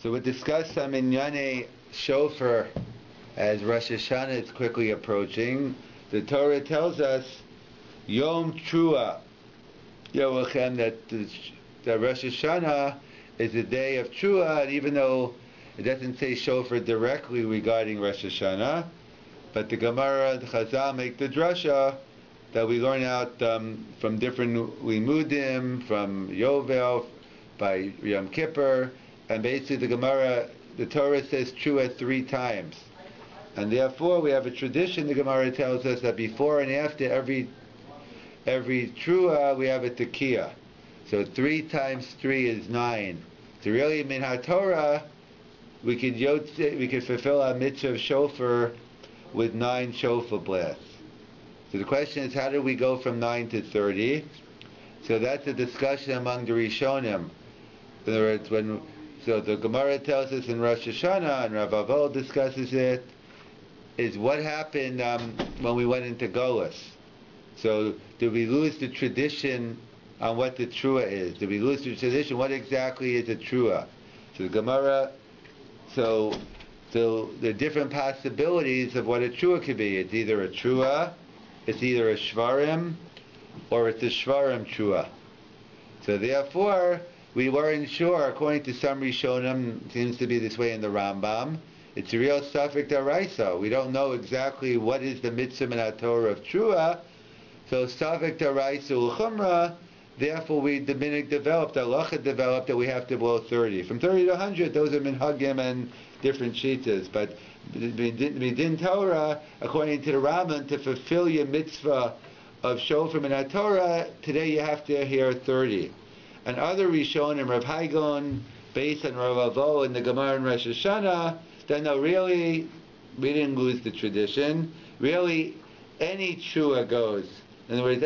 So we discussed some Inyane Shofar as Rosh Hashanah is quickly approaching. The Torah tells us Yom Trua Yovachem, that Rosh Hashanah is the day of Trua, and even though it doesn't say Shofar directly regarding Rosh Hashanah, but the Gemara and Chazal make the drasha that we learn out from different limudim, from Yovel, by Yom Kippur, and basically the Torah says Trua 3 times. And therefore we have a tradition, the Gemara tells us, that before and after every Trua we have a Tekiah. So 3 times 3 is 9. So really, min HaTorah, we could fulfill our mitzvah of Shofar with 9 Shofar blasts. So the question is, how do we go from 9 to 30? So that's a discussion among the Rishonim. In other words, so the Gemara tells us in Rosh Hashanah, and Rabbi discusses it, is what happened when we went into Golus. So did we lose the tradition on what the Trua is? Did we lose the tradition? What exactly is a Trua? So the Gemara, so the different possibilities of what a Trua could be. It's either a Trua, it's either a Shvarim, or it's a Shvarim Trua. So therefore, we weren't sure. According to some Rishonim, seems to be this way in the Rambam, it's a real Safek Daraisa. We don't know exactly what is the mitzvah min Torah of Trua. So Safek Daraisa U'chumra, therefore the minhag developed, the halacha developed that we have to blow 30. From 30 to 100, those are minhagim and different shitas. But Midin Torah, according to the Rambam, to fulfill your mitzvah of Shofar min Torah, today you have to hear 30. And other Rishonim, Rav Haigon, based on Rav Avo in the Gemara and Rosh Hashanah, then no, really, we didn't lose the tradition. Really, any Trua goes. In other words,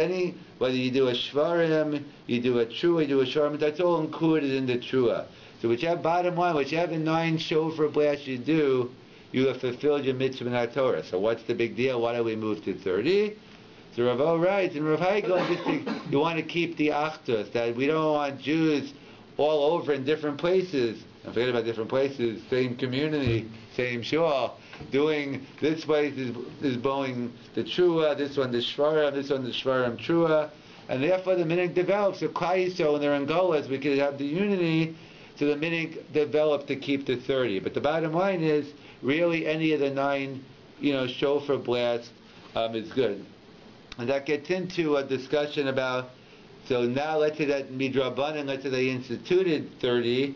whether you do a Shvarim, you do a Trua, you do a Shvarim, that's all included in the Trua. So whichever, bottom line, whichever 9 Shofar blasts you do, you have fulfilled your mitzvah in Torah. So what's the big deal? Why do we move to 30? So Rav O writes, and Rav Haigon, you want to keep the Achdus, that we don't want Jews all over in different places. And forget about different places, same community, same shul, doing, this place is blowing the Trua, this one the Shvarim, this one the Shvarim Trua, and therefore the minhag develops. So Klal Yisrael, when they're in Golas, we could have the unity, so the minhag developed to keep the 30. But the bottom line is, really any of the 9, Shofar blasts is good. And that gets into a discussion about, so now let's say that Midrabanan, let's say they instituted 30,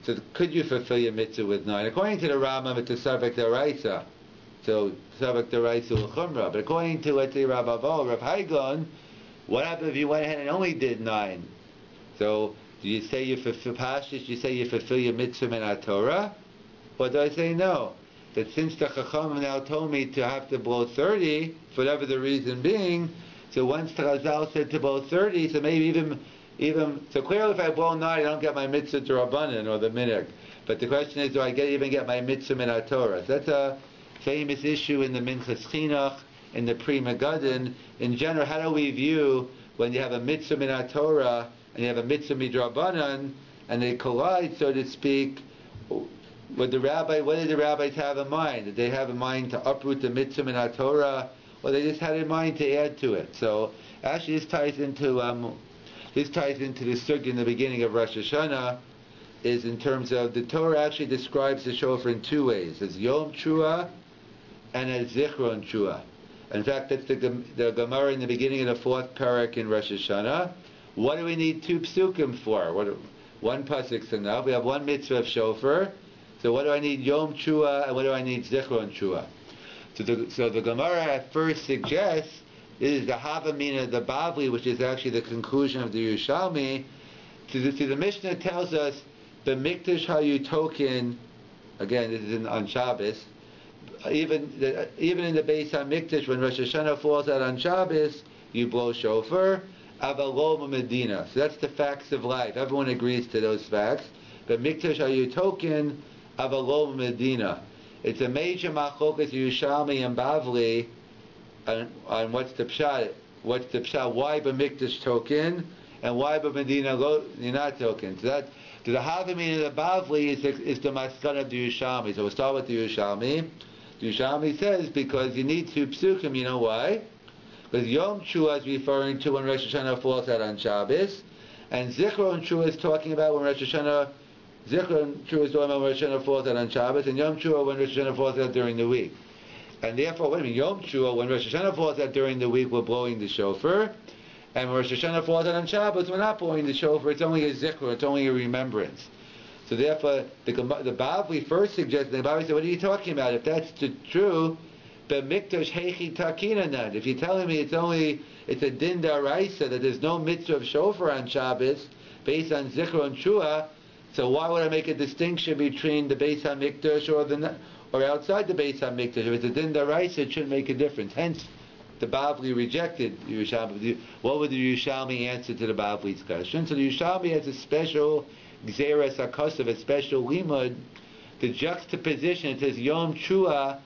so could you fulfill your mitzvah with 9? According to the Rambam, it's a Safek Daraisa. So Safek Daraisa L'chumra. But according to, let's say, Rav Avo, Rav Haigon, what happened if you went ahead and only did 9? So do you say you fulfill Pashtus, you say you fulfill your mitzvah min Torah? Or do I say no? That since the Chacham now told me to have to blow 30, for whatever the reason being, so once the Chazal said to blow 30, so maybe even so clearly if I blow 9, I don't get my mitzvah to Rabbanan or the minhag. But the question is, do I even get my mitzvah min Torah? So that's a famous issue in the Minchas Chinuch, in the Pri Megadim. In general, how do we view when you have a mitzvah min Torah and you have a mitzvah midrabanan, and they collide, so to speak? What did the rabbis have in mind? Did they have in mind to uproot the mitzvah min Torah, or they just had in mind to add to it? So actually, this ties into the sugya in the beginning of Rosh Hashanah, is in terms of the Torah actually describes the shofar in 2 ways: as Yom Trua and as Zichron Trua. In fact, that's the Gemara in the beginning of the 4th parak in Rosh Hashanah. What do we need 2 psukim for? One pasuk's enough. We have 1 mitzvah of shofar. So what do I need Yom Trua and what do I need Zichron Trua? So the Gemara at first suggests, this is the Havamina, the Bavli, which is actually the conclusion of the Yerushalmi. The Mishnah tells us the Mikdash Hayutokin, again this is on Shabbos, even in the Beis HaMikdash, when Rosh Hashanah falls out on Shabbos, you blow shofar, Avalom Medina. So that's the facts of life. Everyone agrees to those facts. But Mikdash Hayutokin, Avalom Medina. It's a major machlokas Yerushalmi and Bavli on what's the pshat. Why b'mikdash token and why b'medina you're not token. So that So the Havamina of the Bavli is the Maskana of the Yerushalmi. So we'll start with the Yerushalmi. The Yerushalmi says because you need two psukim. You know why? Because Yom Chua is referring to when Rosh Hashanah falls out on Shabbos, and Zichron Chua is talking about when Rosh Hashanah. Zichron Chua is talking about when Rosh Hashanah falls out on Shabbos, and Yom Chua when Rosh Hashanah falls out during the week. And therefore, wait a minute, Yom Chua when Rosh Hashanah falls out during the week, we're blowing the shofar, and when Rosh Hashanah falls out on Shabbos, we're not blowing the shofar. It's only a Zichron, it's only a remembrance. So therefore, the Bavli first suggested. The Bavli said, "What are you talking about? If that's true." But mikdash heichi takina nan. If you're telling me it's a din daraisa that there's no mitzvah of shofar on Shabbos based on Zichron Chua, so why would I make a distinction between the Beis HaMikdash or outside the Beis HaMikdash? If it's a din daraisa, it shouldn't make a difference. Hence, the Bavli rejected Yerushalmi. What would the Yerushalmi answer to the Bavli's question? So the Yerushalmi has a special gzeras hakosav, a special limud. The juxtaposition, it says Yom Chua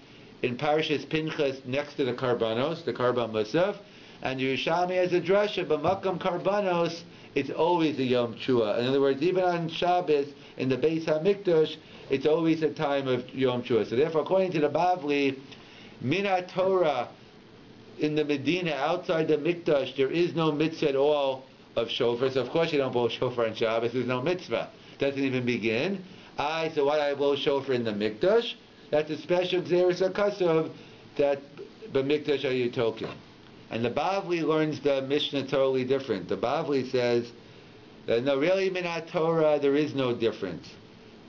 in Parashas Pinchas next to the Karbanos, the Karban Musaf, and Yerushalmi has a drasha, but Makam Karbanos, it's always a Yom Chua. In other words, even on Shabbos, in the Beis HaMikdash, it's always a time of Yom Chua. So therefore, according to the Bavli, Minat Torah, in the Medina, outside the Mikdash, there is no mitzvah at all of shofar. So of course you don't blow shofar on Shabbos, there's no mitzvah. Doesn't even begin. So why do I blow shofar in the Mikdash? That's a special Xeris HaKasav that b'mikdash HaYutokim. And the Bavli learns the Mishnah totally different. The Bavli says that no, really Minat Torah, there is no difference.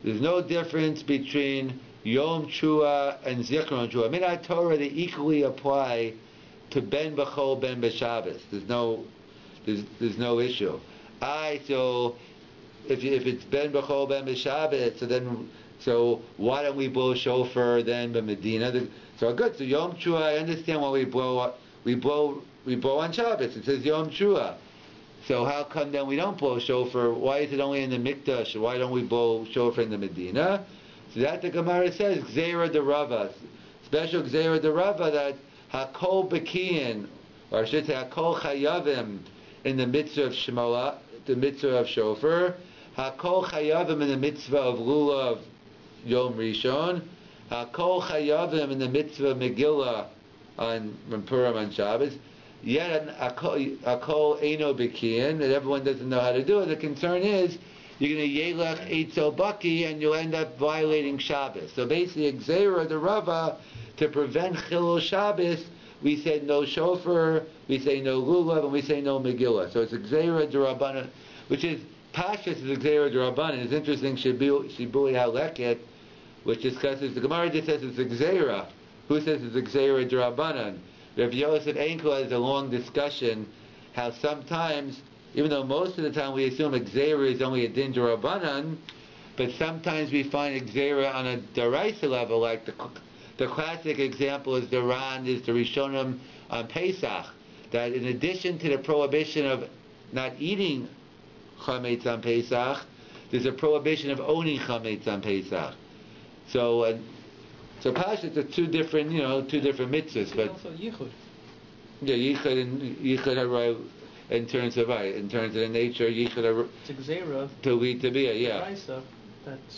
There's no difference between Yom Chua and Zichron Chua. Minat Torah, they equally apply to Ben B'chol, Ben B'Shabbos. There's no issue. So if it's Ben B'chol, Ben B'Shabbos, so why don't we blow shofar then b'Medina? So good. So Yom Chua, I understand why we blow on Shabbos. It says Yom Chua. So how come then we don't blow shofar? Why is it only in the Mikdash? Why don't we blow shofar in the Medina? So that the Gemara says Gzeira de Rava, special Gzeira de Rava that Hakol Bekiyin, or I should say Hakol Chayavim in the mitzvah of Shemoah, the mitzvah of shofar. Hakol Chayavim in the mitzvah of Lulav Yom Rishon, Hakol Chayavim in the mitzvah of Megillah on Purim on Shabbos. Yet Hakol Eino Bekiyin, that everyone doesn't know how to do it. The concern is you're going to Yelech Eitzel Baki and you'll end up violating Shabbos. So basically, Gzeira the Rava, to prevent Chilul Shabbos, we said no shofar, we say no lulav, and we say no Megillah. So it's a Gzeira D'Rabbanan, which is Pashas is a Gzeira D'Rabbanan. It's interesting, Shibui HaLeket, which discusses, the Gemara just says it's a Gzeira. Who says it's a Gzeira D'Rabbanan? Rabbi Yosef Enkel has a long discussion how sometimes, even though most of the time we assume a Gzeira is only a Din D'Rabbanan, but sometimes we find a Gzeira on a Daraisa level, like the classic example is the Rishonim on Pesach, that in addition to the prohibition of not eating chametz on Pesach, there's a prohibition of owning chametz on Pesach. So Pashas are two different mitzvahs, but also yichud. Yeah, yichud in terms of the nature, yichud to lead to be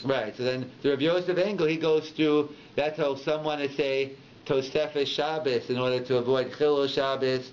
right. So then the Rabbi Yosef Engel, he goes through, that's how someone to say Tosefes Shabbos in order to avoid Chilul Shabbos,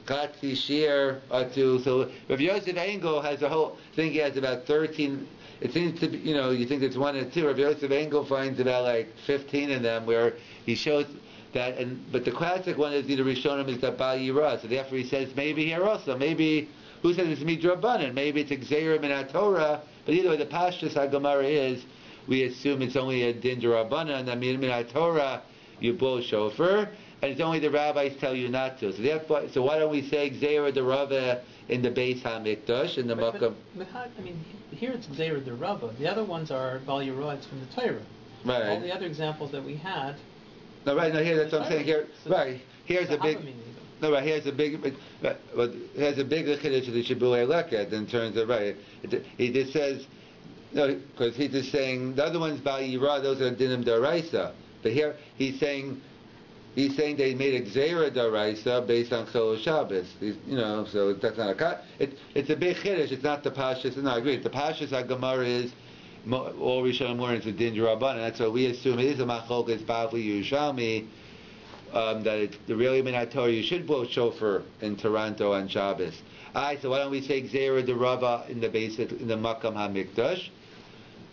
Katzi Shir, so Rabbi Yosef Engel has a whole thing. He has about 13. It seems to be, you think it's one or two. Rabbi Yosef Engel finds about like 15 of them where he shows that, but the classic one is the Rishonim is the Bal Yirah. So therefore he says maybe here also, maybe, who says it's Midrabanan? Maybe it's a Gzeira Minat Torah. But either way, the Pashtus HaGemara is, we assume it's only a Din D'Rabbanan, and Minat Torah, you blow shofar, and it's only the rabbis tell you not to. So therefore, why don't we say Gzeira de Rava in the Beis HaMikdash, in the Makkah? Here it's Gzeira de Rava. The other ones are Bal Yirah from the Torah. Right. All the other examples that we had. No, right. No, here that's what I'm saying. Here, so right. Here's a big. No, right. Here's a big. Here's a bigger chiddush to the Shibui HaLeket in terms of right. He just says, because he's just saying the other ones Bal Yirah, those are dinim d'oraisa. But here he's saying he's saying they made a Gzeira Daraisa based on Chol Shabbos. So that's not a cut. It's a big chiddush. It's not the Pashas. No, I agree. The Pashas HaGemara is all Rishon Amor is a Din Rabban, and that's what we assume it is a Machlokes Bavli Yerushalmi. That it's the really Minat Torah. You should blow shofar in Toronto on Shabbos. Alright, so why don't we say Gzeira Derava in the Makam HaMikdash?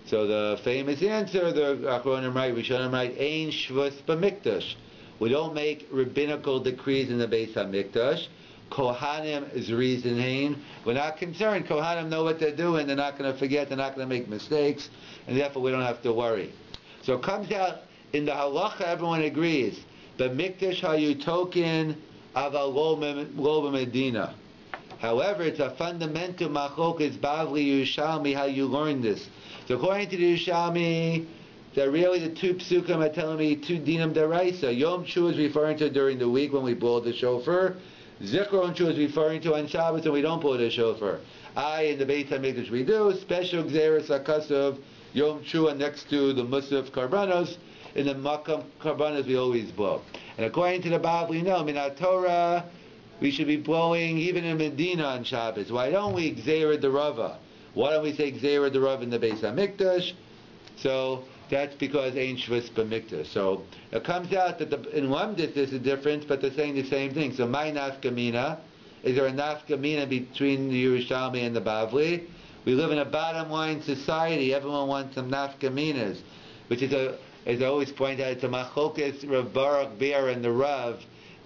So the famous answer, the Achronim write, Rishonim write, Ein Shvus B'Mikdash. We don't make rabbinical decrees in the Beis HaMikdash. Kohanim is reasoning. We're not concerned. Kohanim know what they're doing. They're not going to forget. They're not going to make mistakes. And therefore we don't have to worry. So it comes out in the halacha, everyone agrees. B'Mikdash hayutokin aval lo b'Medina. However, it's a fundamental machlokes Bavli Yerushalmi how you learn this. So according to the Yerushalmi, that really the two psukim are telling me two dinam deraisa. Yom Tshuva is referring to during the week when we blow the shofar. Zikron Tshuva is referring to on Shabbos when we don't blow the shofar. In the Beit HaMikdash we do special gzeres hakasuv Yom Tshuva next to the Musaf Karbanos. In the Makam Karbanos we always blow. And according to the Bavli, no, Minat Torah we should be blowing even in Medina on Shabbos. Why don't we Gzeira Derava? Why don't we say Gzeira Derava in the Beis HaMikdash? So that's because Ein Shvus B'Mikdash. So it comes out that in Lamdis there's a difference, but they're saying the same thing. So my nafkamina, is there a nafkamina between the Yerushalmi and the Bavli? We live in a bottom line society. Everyone wants some nafkaminas, which is as I always point out, it's a machlokas Rav Baruch Beer and the Rav.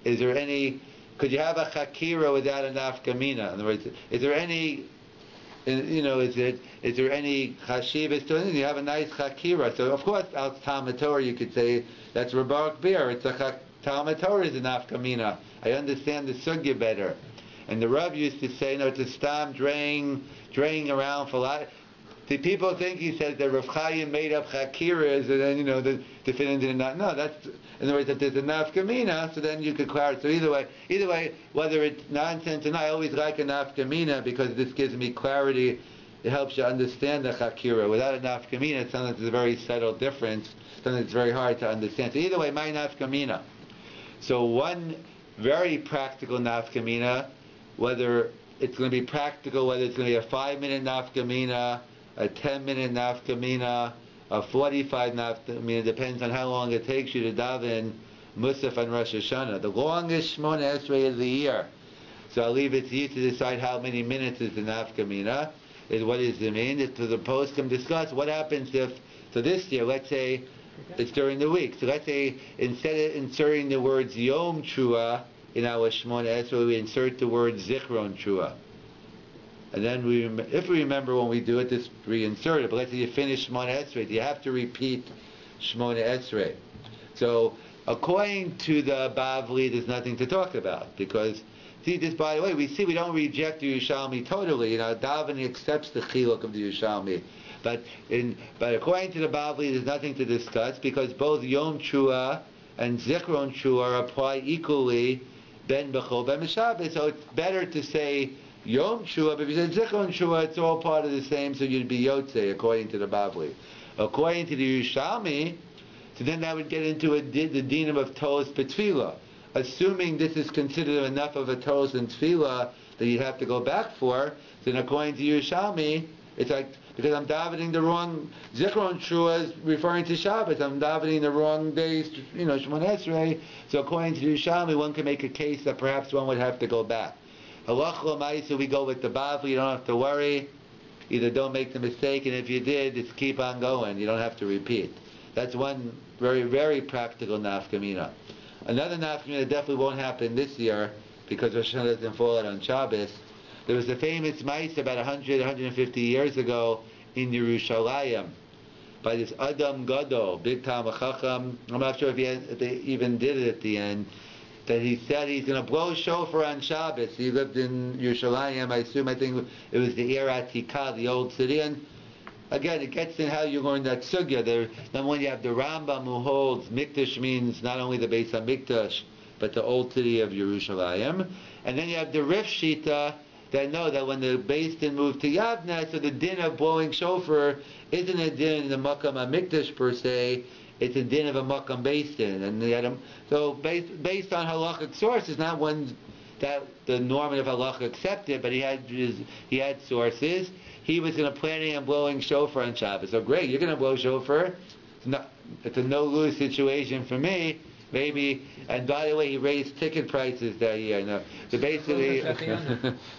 Could you have a chakira without a nafkamina? In other words, is there any is there any chashivas to it? You have a nice chakira. So of course, out Talmud Torah, you could say that's Rabbi Beer. It's a Talmud Torah is a nafkamina. I understand the sugya better. And the Rav used to say, it's a stam draying around for a lot. The people think he says that Rav Chaim made up chakiras, and then the definitive did not. No, that's in other words that there's a nafkamina. So then you could clarify. So either way, whether it's nonsense or not, I always like a nafkamina because this gives me clarity. It helps you understand the chakira. Without a nafkamina, sometimes there's a very subtle difference. Sometimes it's very hard to understand. So either way, my nafkamina. So one very practical nafkamina, whether it's going to be practical, whether it's going to be a 5-minute nafkamina, a 10-minute nafkamina, a 45 nafkamina, depends on how long it takes you to daven Musaf and Rosh Hashanah. The longest Shmona Esrei of the year. So I'll leave it to you to decide how many minutes is the nafkamina. What does it mean? If the post can discuss what happens if, so this year, let's say it's during the week. So let's say instead of inserting the words Yom Chua in our Shmona Esrei, we insert the word Zichron Chua. And then if we remember when we do it, just reinsert it. But let's say you finish Shmona Esrei, you have to repeat Shmona Esrei. So according to the Bavli, there's nothing to talk about because, see, this by the way, we don't reject the Yerushalmi totally. Davening accepts the chiluk of the Yerushalmi. But according to the Bavli, there's nothing to discuss because both Yom Chua and Zichron Chua apply equally ben b'chol ben b'Shabbos. So it's better to say Yom Chua, but if you said Zichron Chua, it's all part of the same, so you'd be Yotzei, according to the Bavli. According to the Yerushalmi, so then that would get into the dinam of Tolos B'Tfilah. Assuming this is considered enough of a Tolos and Tfilah that you'd have to go back for, then according to Yerushalmi, it's like, because I'm davening the wrong, Zichron Chua is referring to Shabbos, I'm davening the wrong days, Shemon Esrei, so according to Yerushalmi, one can make a case that perhaps one would have to go back. Halach l'maisa, we go with the Bavli, you don't have to worry. Either don't make the mistake, and if you did, just keep on going. You don't have to repeat. That's one very, very practical nafkamina. Another nafkamina that definitely won't happen this year, because Rosh Hashanah doesn't fall out on Shabbos. There was a famous mice about 150 years ago in Yerushalayim by this Adam Gadol, big Talmid Chacham. I'm not sure if they even did it at the end. That he said he's going to blow shofar on Shabbos. He lived in Yerushalayim, I think it was the Ir Atikah, the old city. And again, it gets in how you learn that sugya. Then when you have the Rambam who holds Mikdash means not only the Beis HaMikdash, but the old city of Yerushalayim. And then you have the Rif Shita that know that when the Beis Din moved to Yavna, so the din of blowing shofar isn't a din in the Makam HaMikdash per se, it's a din of a Makam Beis Din. And so based on halachic sources, not one that the normative halacha accepted, but he had sources. He was going to planning on blowing shofar on Shabbos. So great, you're going to blow shofar. It's a no-lose situation for me. Maybe, and by the way, he raised ticket prices that year. No, so basically,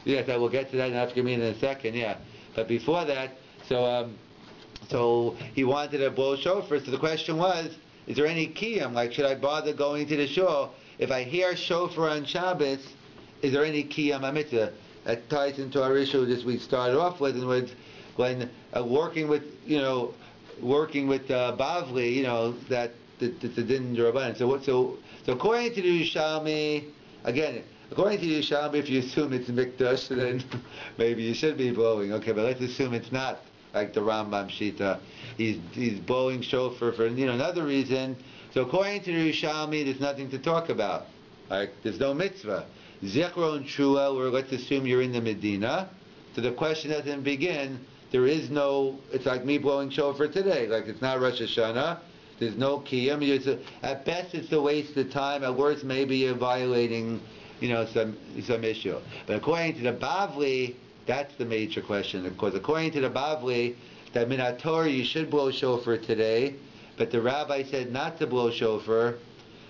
yes, I will get to that in Afghanistan in a second. Yeah, but before that, so he wanted to blow shofar. So the question was, is there any kiyum? Like, should I bother going to the shul if I hear shofar on Shabbos? Is there any kiyum mitzvah? That ties into our issue that we started off with, and with when working with Bavli, that the din Rabban. So according to the Yerushalmi, again, if you assume it's Mikdash, then maybe you should be blowing. Okay, but let's assume it's not like the Rambam Shita. He's blowing shofar for another reason. So according to the Yerushalmi, there's nothing to talk about. Like there's no mitzvah. Zechron Trua, or let's assume you're in the Medina. So the question doesn't begin. There is no. It's like me blowing shofar today. Like it's not Rosh Hashanah. There's no kiyum. At best, it's a waste of time. At worst, maybe you're violating, some issue. But according to the Bavli, that's the major question. Of course, according to the Bavli, that Minat Torah you should blow shofar today, but the rabbi said not to blow shofar.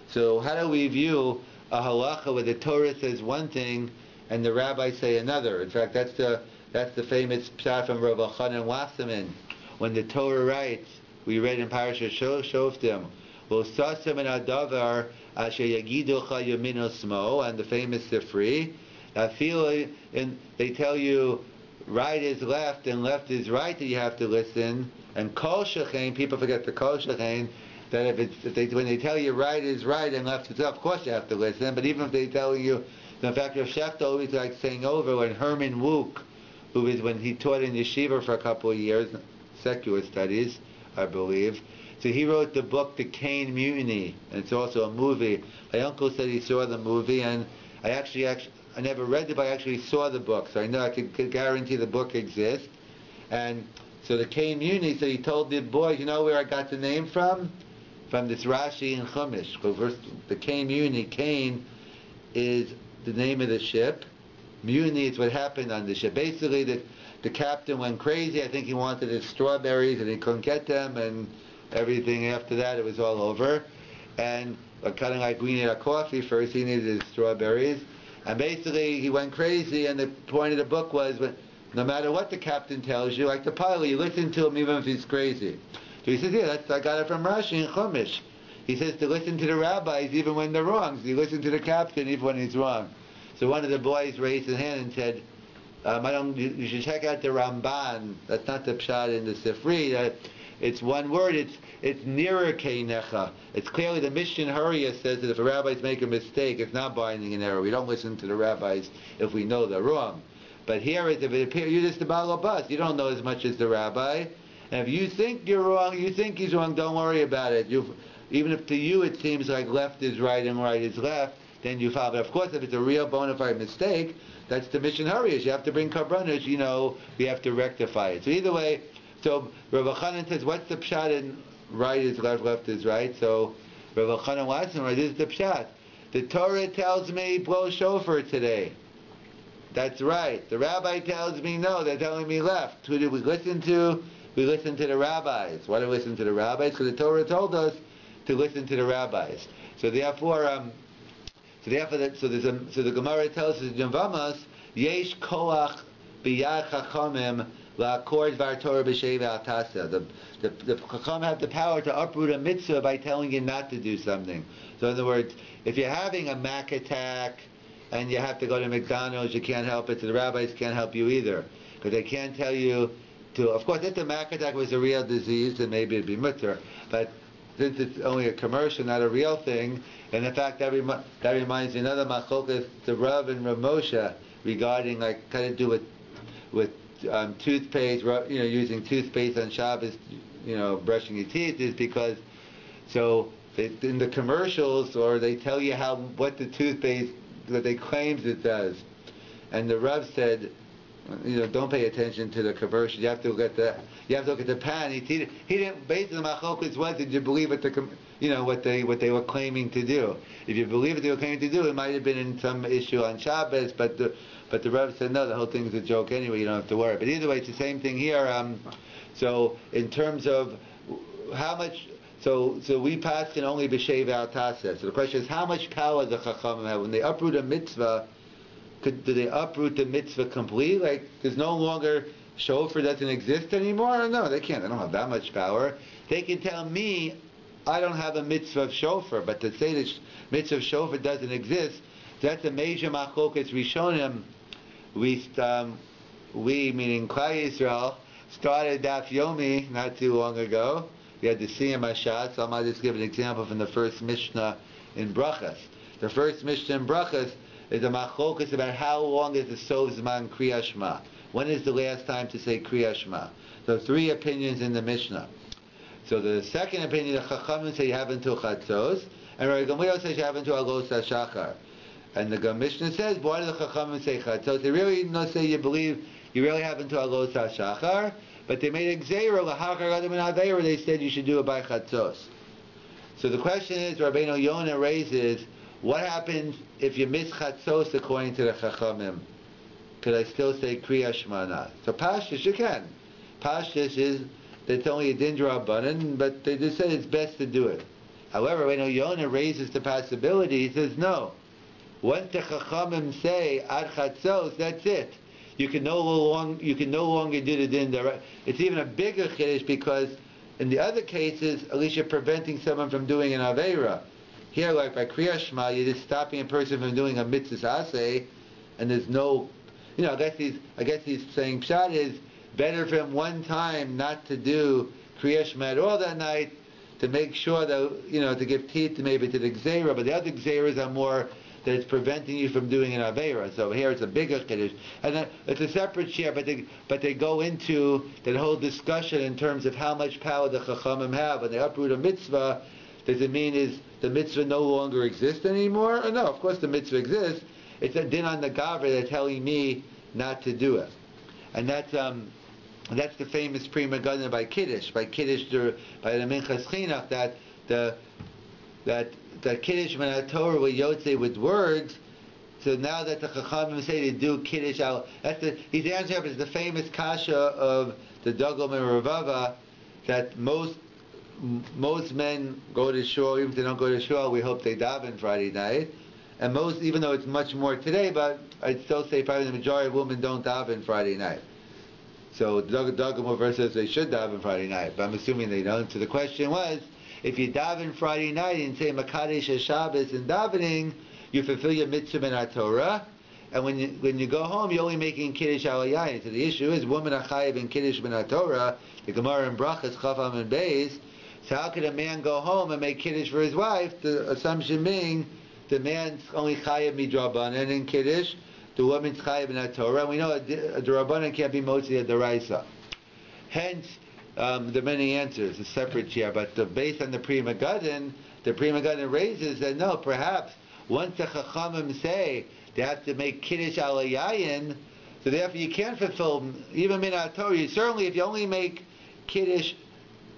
So how do we view a halacha where the Torah says one thing and the rabbis say another? In fact, that's the famous pshat from Rabbi Chanan Wasserman when the Torah writes. We read in Parashat Shoftim, "V'osasem en hadavar asher yagiducha yamino smo," and the famous Sifri. They tell you right is left and left is right that you have to listen. And kol shechein, people forget the kol shechein, that when they tell you right is right and left is left, of course you have to listen. But even if they tell you, in fact, Rav Shechta always likes saying over when Herman Wouk, when he taught in yeshiva for a couple of years, secular studies, I believe. So he wrote the book The Cain Mutiny, and it's also a movie. My uncle said he saw the movie, and I never read it, but I actually saw the book, so I know I could guarantee the book exists. And so the Cain Mutiny, so he told the boys, you know where I got the name from? From this Rashi in Chumash. The Cain Mutiny, Cain is the name of the ship. Mutiny is what happened on the ship. Basically, the captain went crazy. I think he wanted his strawberries and he couldn't get them, and everything after that it was all over. And kind of like we need our coffee first, he needed his strawberries. And basically he went crazy, and the point of the book was no matter what the captain tells you, like the pilot, you listen to him even if he's crazy. So he says, yeah, I got it from Rashi in Chumash. He says to listen to the rabbis even when they're wrong. So you listen to the captain even when he's wrong. So one of the boys raised his hand and said, you should check out the Ramban. That's not the pshat in the Sifri. It's one word. It's nearer keinecha. It's clearly the Mishnah Hurriya says that if a rabbis make a mistake, it's not binding an error. We don't listen to the rabbis if we know they're wrong. But here, if it appears you're just the Baal Bas, you don't know as much as the rabbi. And if you think you're wrong, you think he's wrong, don't worry about it. Even if to you it seems like left is right and right is left, then you follow. But of course, if it's a real bona fide mistake, that's the mission hurriers. You have to bring karbanos, we have to rectify it. So either way, so Rabbi Chanan says, what's the pshat in right is left, left is right? So Rabbi Chanan Watson, right, this is the pshat. The Torah tells me blow shofar today. That's right. The rabbi tells me no, they're telling me left. Who did we listen to? We listen to the rabbis. Why do we listen to the rabbis? Because the Torah told us to listen to the rabbis. So therefore, the Gemara tells us in Yavamas, Yesh koach b'yad chachamim la'akord var Torah b'shei v'atasa. The chacham have the power to uproot a mitzvah by telling you not to do something. So in other words, if you're having a Mac attack and you have to go to McDonald's, you can't help it. So the rabbis can't help you either, because they can't tell you to. Of course, if the Mac attack was a real disease, then maybe it'd be mutter. But since it's only a commercial, not a real thing, and in fact that reminds me another machlokas, the Rav and Rav Moshe, regarding like kind of do with toothpaste, using toothpaste on Shabbos, brushing your teeth, is because in the commercials, or they tell you what the toothpaste, what they claims it does, and the Rav said, don't pay attention to the conversion. You have to look at the pan. He didn't. Basically, the machlokas was, did you believe what what they were claiming to do? If you believe what they were claiming to do, it might have been in some issue on Shabbos, but the Rav said no, the whole thing is a joke anyway. You don't have to worry. But either way, it's the same thing here. So in terms of how much. So we pass in only b'sheva al-taseh. So the question is, how much power the Chachamim have when they uproot a mitzvah? Do they uproot the mitzvah completely? Like there's no longer shofar doesn't exist anymore? No, they can't. They don't have that much power. They can tell me I don't have a mitzvah of shofar, but to say that mitzvah of shofar doesn't exist, that's a major machlokas rishonim. We meaning Klal Yisrael started Daf Yomi not too long ago. We had the Siyam Hashat, so I might just give an example from the first Mishnah in Brachas. The first Mishnah in Brachas is a machlokas about how long is the Sov Zman Kriyas Shema. When is the last time to say Kriyas Shema? So 3 opinions in the Mishnah. So the second opinion, the Chachamim say you have until Chatzos, and Rabbi Gamliel says you have until Alos HaShachar. And the Mishnah says, why do the Chachamim say Chatzos? They really don't say you believe you really have until Alos HaShachar, but they made a gzeira, l'hachar adam and aveira, they said you should do it by chatzos. So the question is, Rabbeinu Yonah raises, what happens if you miss chatzos according to the Chachamim? Could I still say Kriyas Shema or not? So Pashtus, you can. Pashtus is, that's only a din d'rabbanan, but they just said it's best to do it. However, Rabbeinu Yonah raises the possibility, he says, no. Once the Chachamim say, ad chatzos, that's it. You can no longer do the din. It's even a bigger chiddush because in the other cases, at least you're preventing someone from doing an aveira. Here, like by Kriyas Shema, you're just stopping a person from doing a mitzvah aseh, and there's no, I guess he's saying pshat is better for him one time not to do Kriyas Shema at all that night to make sure that to give teeth maybe to the gzeira, but the other gzeiras are more that it's preventing you from doing an aveira. So here it's a bigger chiddush, and then it's a separate share. But they go into that whole discussion in terms of how much power the Chachamim have when they uproot a mitzvah. Does it mean is the mitzvah no longer exists anymore? Or no, of course the mitzvah exists. It's a din on the gavra they're telling me not to do it, and that's the famous Pri Megadim by Kiddush by the Minchas Chinuch that Kiddush min Torah will yotze with words. So now that the Chachamim say to do Kiddush, he's answering up is the famous kasha of the Dagom and Ravava that most men go to shul. Even if they don't go to shul, we hope they daven Friday night. And most, even though it's much more today, but I'd still say probably the majority of women don't daven Friday night. So the Dagom verse says they should daven Friday night, but I'm assuming they don't. So the question was, if you daven Friday night and say Makadesh Shabbos in davening, you fulfill your mitzvah min Torah, and when you go home, you're only making Kiddush al Yayin. So the issue is, women are chayiv in Kiddush min Torah, the Gemara in Brachas, Chafam and Beis. So how could a man go home and make Kiddush for his wife? The assumption being, the man's only chayiv midrabanan in Kiddush, the woman's chayiv in Torah, and we know a drabanan can't be mostly a deraisa. Hence, there are many answers, a separate share, but based on the Pri Megadim, raises that no, perhaps once the Chachamim say they have to make Kiddush al Yayin, so therefore you can't fulfill even min Torah. Certainly, if you only make Kiddush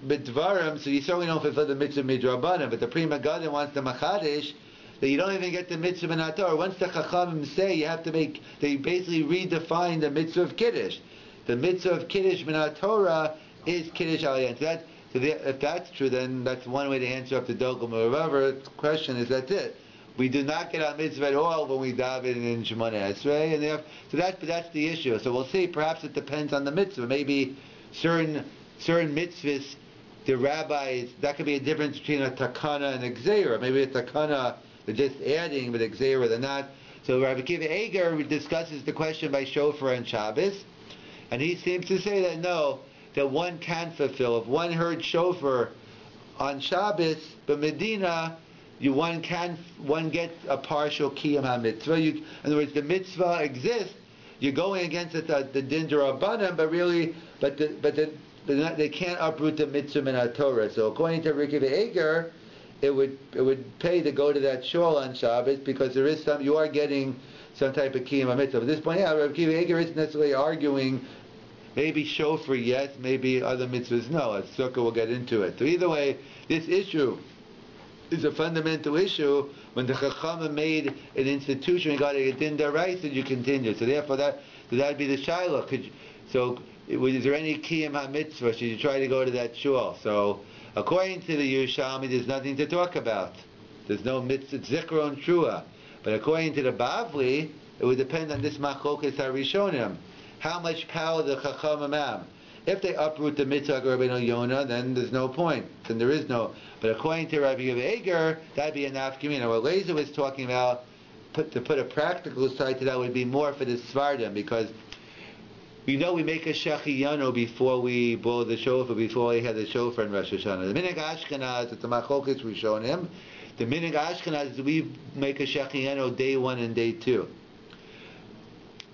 b'dvarim, so you certainly don't fulfill the mitzvah midrabanan. But the Pri Megadim wants the machadish that you don't even get the mitzvah min Torah. Once the Chachamim say you have to make, they basically redefine the mitzvah of Kiddush. The mitzvah of Kiddush min Torah is Kiddush al Yayin. So if that's true, then that's one way to answer up the Dogma or whatever question is that's it. We do not get our mitzvah at all when we daven in Shemona Esrei, and but that's the issue. So we'll see. Perhaps it depends on the mitzvah. Maybe certain mitzvahs, the rabbis, that could be a difference between a takana and a gzeira. Maybe a takana they're just adding, but a gzeira they're not. So Rabbi Kiva Eger discusses the question by shofar and Shabbos, and he seems to say that no, that one can fulfill. If one heard shofar on Shabbos, but Medina, one gets a partial kiyam ha-mitzvah. In other words, the mitzvah exists. You're going against the din d'rabbanan, but really, they can't uproot the mitzvah min Torah. So according to Rabbi Kiva Eger, it would pay to go to that shul on Shabbos, because you are getting some type of kiyum mitzvah. At this point, Rabbi Akiva Eiger isn't necessarily arguing. Maybe shofar yes, maybe other mitzvahs no. As Sukkah will get into it. So either way, this issue is a fundamental issue. When the Chachamim made an institution regarding a din daraisa, you continue. So therefore, that'd be the shiloh. Is there any kiyum ha-mitzvah? Should you try to go to that shul? So according to the Yerushalmi, there's nothing to talk about. There's no mitzvah, zikron trua. But according to the Bavli, it would depend on this machlokas harishonim. How much power the Chachamim have. If they uproot the mitzvah of Rabbeinu Yonah, then there's no point. Then there is no. But according to Rabbi Eiger, that'd be a nafkamina. What Lazer was talking about, to put a practical side to that, would be more for the Svardim, because we know we make a shechiyano before we blow the shofar, before we have the shofar in Rosh Hashanah. The minhag Ashkenaz, it's a machlokas we shown him. The minhag Ashkenaz is we make a shechiyano day 1 and day 2.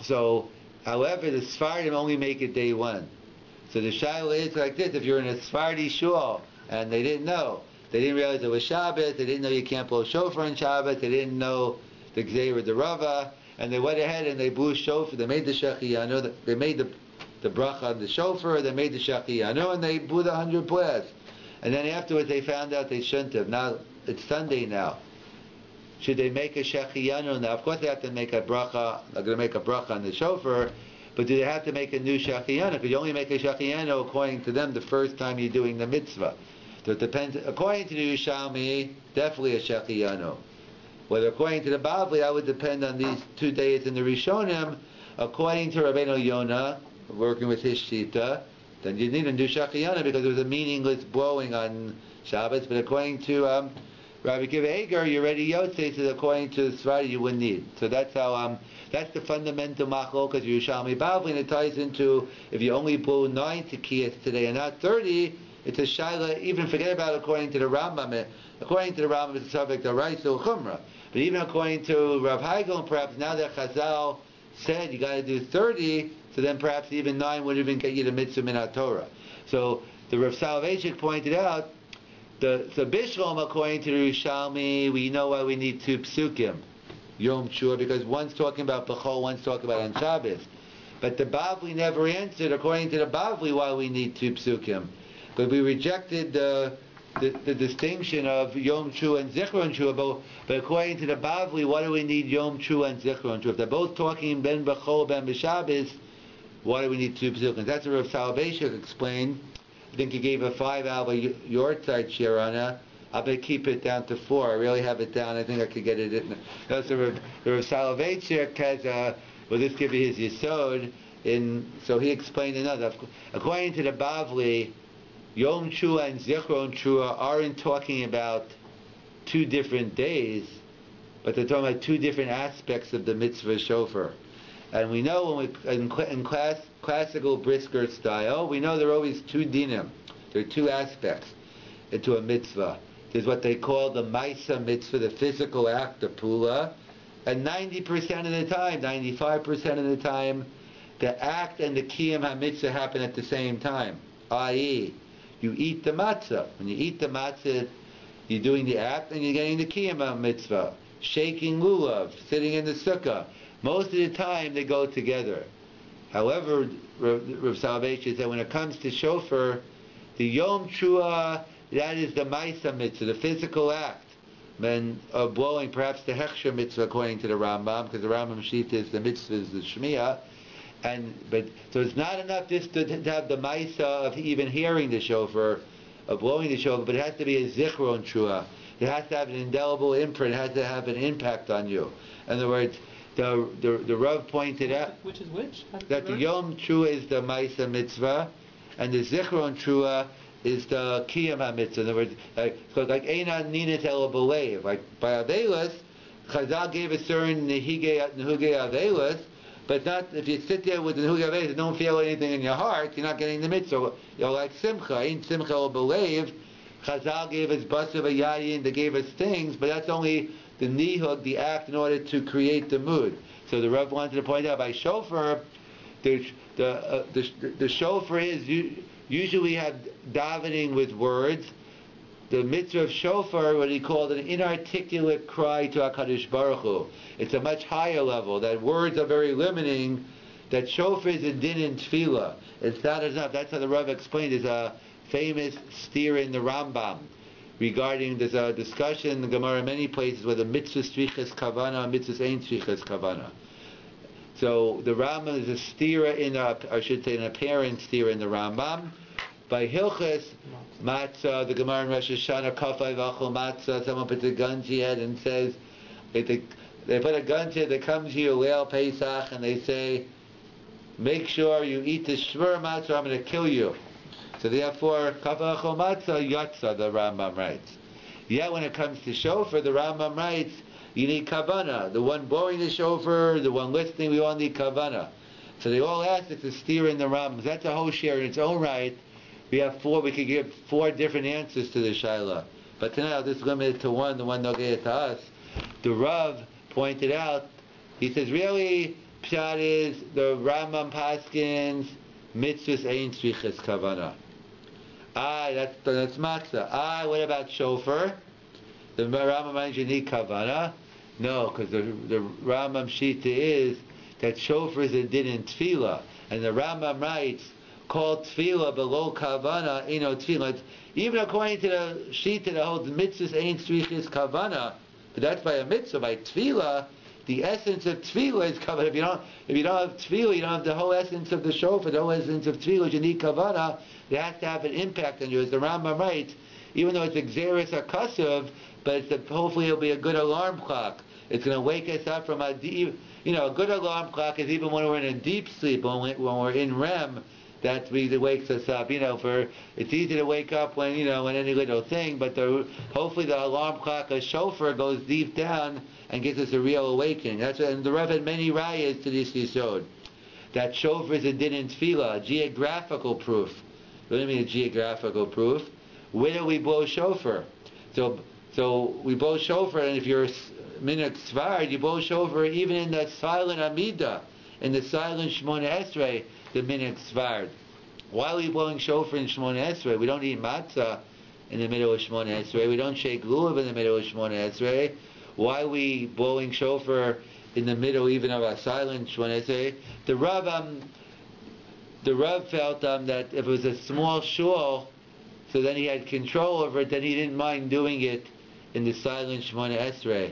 So, however, the Sfardim only make it day 1. So the shiloh is like this: if you're in a Sfardi shul and they didn't realize it was Shabbos, they didn't know you can't blow shofar on Shabbos, they didn't know the Gzeir the Rava, and they went ahead and they blew shofar, they made the shechiyano, they made the bracha on the shofar, they made the shechiyano, and they blew the 100 blasts. And then afterwards they found out they shouldn't have. Now, it's Sunday now. Should they make a shechiyano now? Of course they have to make a bracha, they're going to make a bracha on the shofar, but do they have to make a new shechiyano? Because you only make a shechiyano, according to them, the first time you're doing the mitzvah. So it depends. According to the Yerushalmi, definitely a shechiyano. Whether according to the Bavli, that would depend on these 2 days in the Rishonim. According to Rabbeinu Yonah, working with his shita, then you need a new shechiyano because it was a meaningless blowing on Shabbos. But according to Rabbi Akiva Eiger, you're ready Yotzei, so according to Svara, you wouldn't need. So that's how that's the fundamental machlokas Yerushalmi Bavli, and it ties into if you only blow 9 tekiyas today and not 30, it's a shaila. Even forget about according to the Rambam. According to the Rambam, it's a subject of Raisa Chumrah. But even according to Rav Heigel, perhaps now that Chazal said you got to do 30, so then perhaps even 9 would even get you the mitzvah min Torah. So the Rav Soloveitchik pointed out. So Bishlam, according to the Yerushalmi, we know why we need 2 psukim, Yom Shua, because one's talking about Bechol, one's talking about on Shabbos. But the Bavli never answered, according to the Bavli, why we need 2 psukim. But we rejected the distinction of Yom Shua and Zichron Shua. But according to the Bavli, why do we need Yom Shua and Zichron Shua? If they're both talking Ben Bechol, Ben B'Shabbos, why do we need 2 psukim? That's what Rav Soloveitchik explained. I think he gave a 5-hour yortzeit share on it. I'll bet keep it down to 4. I really have it down. I think I could get it in. No, so Rav Soloveitchik has, well, this give you his yesod. So he explained another. According to the Bavli, Yom Shua and Zichron Shua aren't talking about 2 different days, but they're talking about 2 different aspects of the mitzvah shofar. And we know when in classical brisker style, we know there are always 2 dinim. There are 2 aspects into a mitzvah. There's what they call the Maisa mitzvah, the physical act, the pula, and 90% of the time, 95% of the time, the act and the kiyum ha-mitzvah happen at the same time. I.e., you eat the matzah. When you eat the matzah, you're doing the act and you're getting the kiyum ha-mitzvah. Shaking lulav, sitting in the sukkah. Most of the time they go together. However, Rav Soloveitchik said when it comes to shofar, the Yom Shua, that is the Maisa mitzvah, the physical act. When blowing, perhaps the Hechsher mitzvah according to the Rambam, because the Rambam sheet is the mitzvah is the Shmiya. So it's not enough just to have the Maisa of even hearing the shofar, of blowing the shofar, but it has to be a Zichron Shua. It has to have an indelible imprint, it has to have an impact on you. In other words, the Rav pointed out which is which? That the Yom Trua is the Maisa mitzvah, and the Zichron Trua is the Kiyam HaMitzvah. In other words, like Einan Ninit El Belev. Like by Avelis, Chazal gave a certain Nehugei Avelis, but not if you sit there with the Nehugei Avelis and don't feel anything in your heart, you're not getting the mitzvah. You're like Simcha, Ein Simcha El Belev. Chazal gave us Basav Yayin, they gave us things, but that's only the nihug, the act, in order to create the mood. So the Rav wanted to point out by shofar, the shofar is usually have davening with words, the mitzvah of shofar, what he called an inarticulate cry to HaKadosh Baruch Hu. It's a much higher level, that words are very limiting, that shofar is a din in tefillah. It's not enough. That's how the Rav explained. There's a famous steer in the Rambam regarding, there's a discussion in the Gemara in many places where the mitzvah striches kavana, mitzvah ain't striches kavana. So the Rambam is a stira I should say an apparent stira in the Rambam. By Hilchas Matzah, the Gemara in Rosh Hashanah, Kafai Vachol Matzah, someone puts a gun to your head and says, they put a gun to you, they come to you, Leil Pesach, and they say, make sure you eat the Shver Matzah, I'm going to kill you. So therefore, Kafai Vachol Matzah, Yatzah, the Rambam writes. Yet when it comes to Shofar, the Rambam writes, you need Kavana. The one blowing the Shofar, the one listening, we all need Kavana. So they all ask, it's a steer in the Rambam. That's a whole share in its own right. We could give 4 different answers to the Shaila. But tonight I'll just limit it to one, the one they'll get it to us. The Rav pointed out, he says, really, Pshat is, the Rambam Paskins, mitzvahs ain't striches kavana. That's matzah. What about shofar? The Rambam reminds you need kavana. No, because the Rambam Shita is that shofar is a din in tefillah. And the Rambam writes, called tefillah below kavana, tefillah. Even according to the Shita that holds mitzvahs ain't striches kavana, but that's by a mitzvah. By tefillah, the essence of tefillah is kavana. If you don't have tefillah, you don't have the whole essence of the shofar, the whole essence of tefillah, you need kavana. It has to have an impact on you. As the Rambam writes, even though it's exeris akasuv, but hopefully it'll be a good alarm clock. It's going to wake us up from a deep, a good alarm clock is even when we're in a deep sleep, when we're in REM, that really wakes us up. It's easy to wake up when any little thing, but hopefully the alarm clock, a shofar, goes deep down and gives us a real awakening. And the Rav had many rayas to this yisod. That shofar is a din in tefillah, a geographical proof. What do you mean a geographical proof? Where do we blow shofar? So we blow shofar, and if you're minhag Sfard, you blow shofar even in the silent Amida, in the silent Shmona Esrei, the minhag Sfard. Why are we blowing shofar in Shmona Esrei? We don't eat matzah in the middle of Shmona Esrei. We don't shake lulav in the middle of Shmona Esrei. Why are we blowing shofar in the middle even of a silent Shmona Esrei? The Rav felt that if it was a small shul, so then he had control over it, then he didn't mind doing it in the silent Shemona Esrei.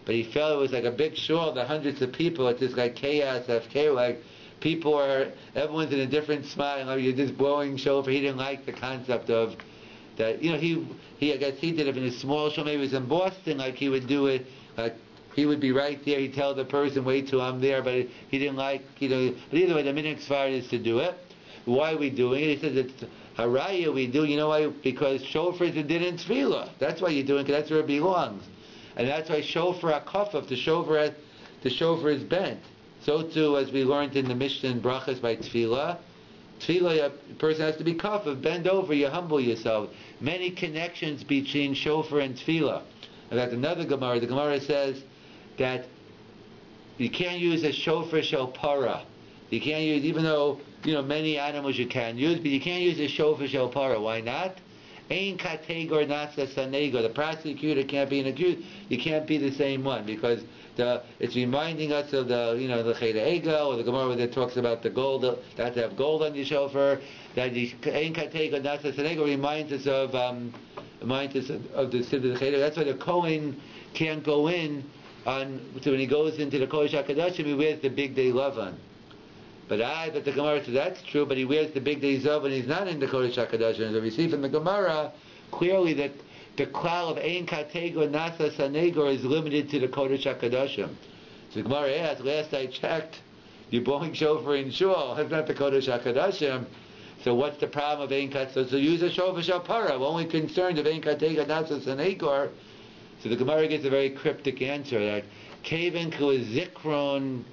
But he felt it was like a big shul, the hundreds of people, it's just like chaos, like everyone's in a different smile, like you're just blowing shofar. He didn't like the concept of that, I guess he did it in a small shul, maybe it was in Boston, like he would do it, like he would be right there, he'd tell the person, wait till I'm there, but he didn't like, but either way, the minhag Sfard is to do it. Why are we doing it? He says it's haraya we do, why? Because shofar is a din in tefillah. That's why you're doing it, because that's where it belongs. And that's why shofar akafaf, the shofar is bent. So too, as we learned in the Mishnah in Brachas by tefillah, a person has to be kafaf, bend over, you humble yourself. Many connections between shofar and tefillah. And that's another Gemara. The Gemara says that you can't use a shofar shel para. You can't use, even though many animals you can use, but you can't use a shofar shel para. Why not? Ein kategor nasa sanego. The prosecutor can't be an accused. You can't be the same one, because it's reminding us of the Cheda Egel, or the Gemara that talks about the gold. That have to have gold on your shofar. That the ein kategor nasa sanego reminds us of the Siddur Cheda. That's why the Kohen can't go in so when he goes into the Kodesh HaKadoshim, he wears the big day lavan. But the Gemara says that's true, but he wears the big day zav when he's not in the Kodesh HaKadoshim. So we see from the Gemara clearly that the klal of ein kategor nasa sanegor is limited to the Kodesh HaKadoshim. So the Gemara asks, last I checked, you're blowing shofar in shul, it's not the Kodesh HaKadoshim. So what's the problem of ein kategor? So use a shofar shel para. We're only concerned of ein kategor nasa sanegor. So the Gemara gives a very cryptic answer that kaven k'u zikron,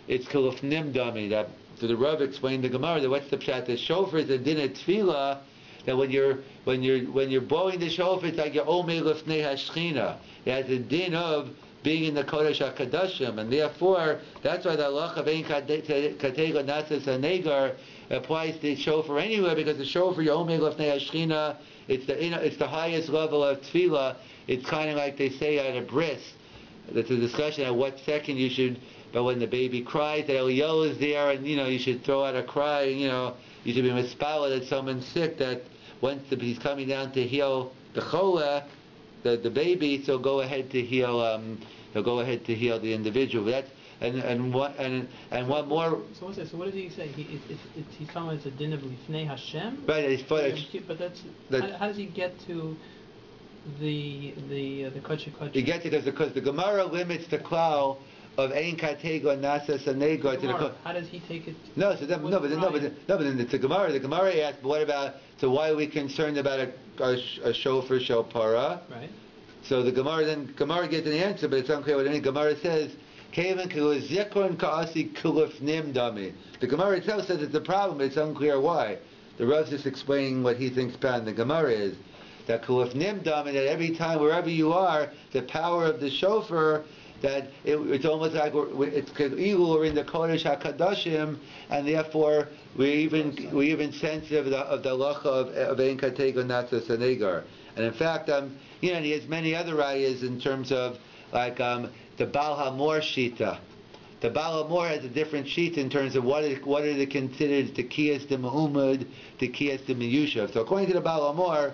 it's kalufnim dami. So the Rav explained the Gemara that what's the pshat? The shofar is a din of tefillah. That when you're blowing the shofar, it's like you're omei lefnei hashchina. It has a din of being in the Kodesh HaKadoshim, and therefore that's why the halach of ein kategor nasa sanegar applies to the shofar anywhere, because the shofar you're omei lefnei hashchina It's the highest level of tefillah. It's kind of like they say at a bris. That's a discussion at what second you should. But when the baby cries, that Eliyahu is there, and you should throw out a cry. You should be mispala that someone's sick. That once he's coming down to heal the chola, the baby, so go ahead to heal. He'll go ahead to heal the individual. But that's and one more. So what's that? So what does he say? He's talking about it's a din of lifnei Hashem. Right. But how does he get to the kodesh kodesh? He gets it because the Gemara limits the klal of ein katego nasas anego to the. How does he take it? No, so then, but then it's the Gemara. The Gemara asks, what about? So why are we concerned about a shofar shofara? Right. So the Gemara gets an answer, but it's unclear what any Gemara says. The Gemara itself says it's a problem, but it's unclear why. The Rav's just explaining what he thinks about in the Gemara is that that every time, wherever you are, the power of the shofar, that it's almost like we're in the Kodesh HaKadoshim, and therefore we're even sensitive of the halacha of Ein Katego Natzah Sanegar. And in fact, and he has many other rayas in terms of like the Baal HaMor Shita. The Baal HaMor has a different sheet in terms of what are they considered Tekiyas de Muhammad, Tekiyas de Miyushav. So according to the Baal HaMor,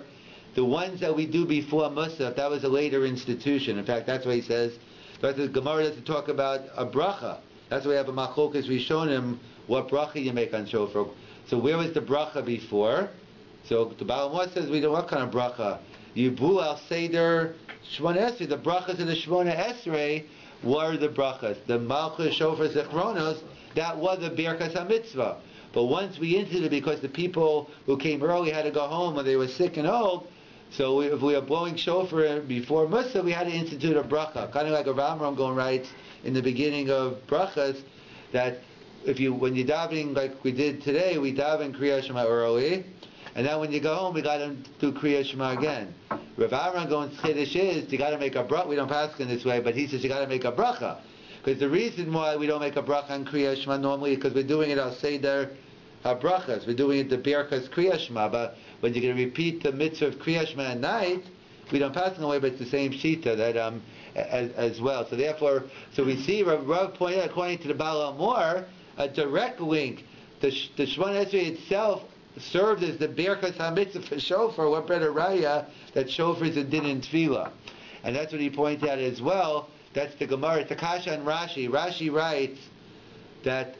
the ones that we do before Musaf, that was a later institution. In fact, that's what he says. But the Gemara doesn't talk about a bracha. That's why we have a machlokas rishonim, what bracha you make on shofar. So where was the bracha before? So the Baal HaMor says we know what kind of bracha. Yibu al Seder Shmona Esrei. The brachas of the Shmona Esrei were the brachas. The Malchus Shofar Zechronos, that was the Birkas HaMitzvah. But once we instituted, because the people who came early had to go home when they were sick and old, so if we were blowing shofar before Musa, we had to institute a bracha. Kind of like a Rambam going writes in the beginning of brachas, that when you're davening like we did today, we daven Kriya Shema early, and then when you go home, we got to do Kriya Shema again. Rav Aaron going to say this is, you got to make a bracha. We don't pass in this way, but he says you got to make a bracha. Because the reason why we don't make a bracha on Kriya Shema normally is because we're doing it al Seder HaBrachas. We're doing it the Birkas Kriya Shema. But when you're going to repeat the mitzvah of Kriya Shema at night, we don't pass in the way, but it's the same shita that as well. So therefore, we see Rav pointed out, according to the Baal HaMor, a direct link. The Shemona Esrei itself served as the Birkas HaMitzvah for shofar. What better raya that shofar is a din in tefillah, and that's what he pointed out as well. That's the Gemara. It's the Kasha and Rashi. Rashi writes that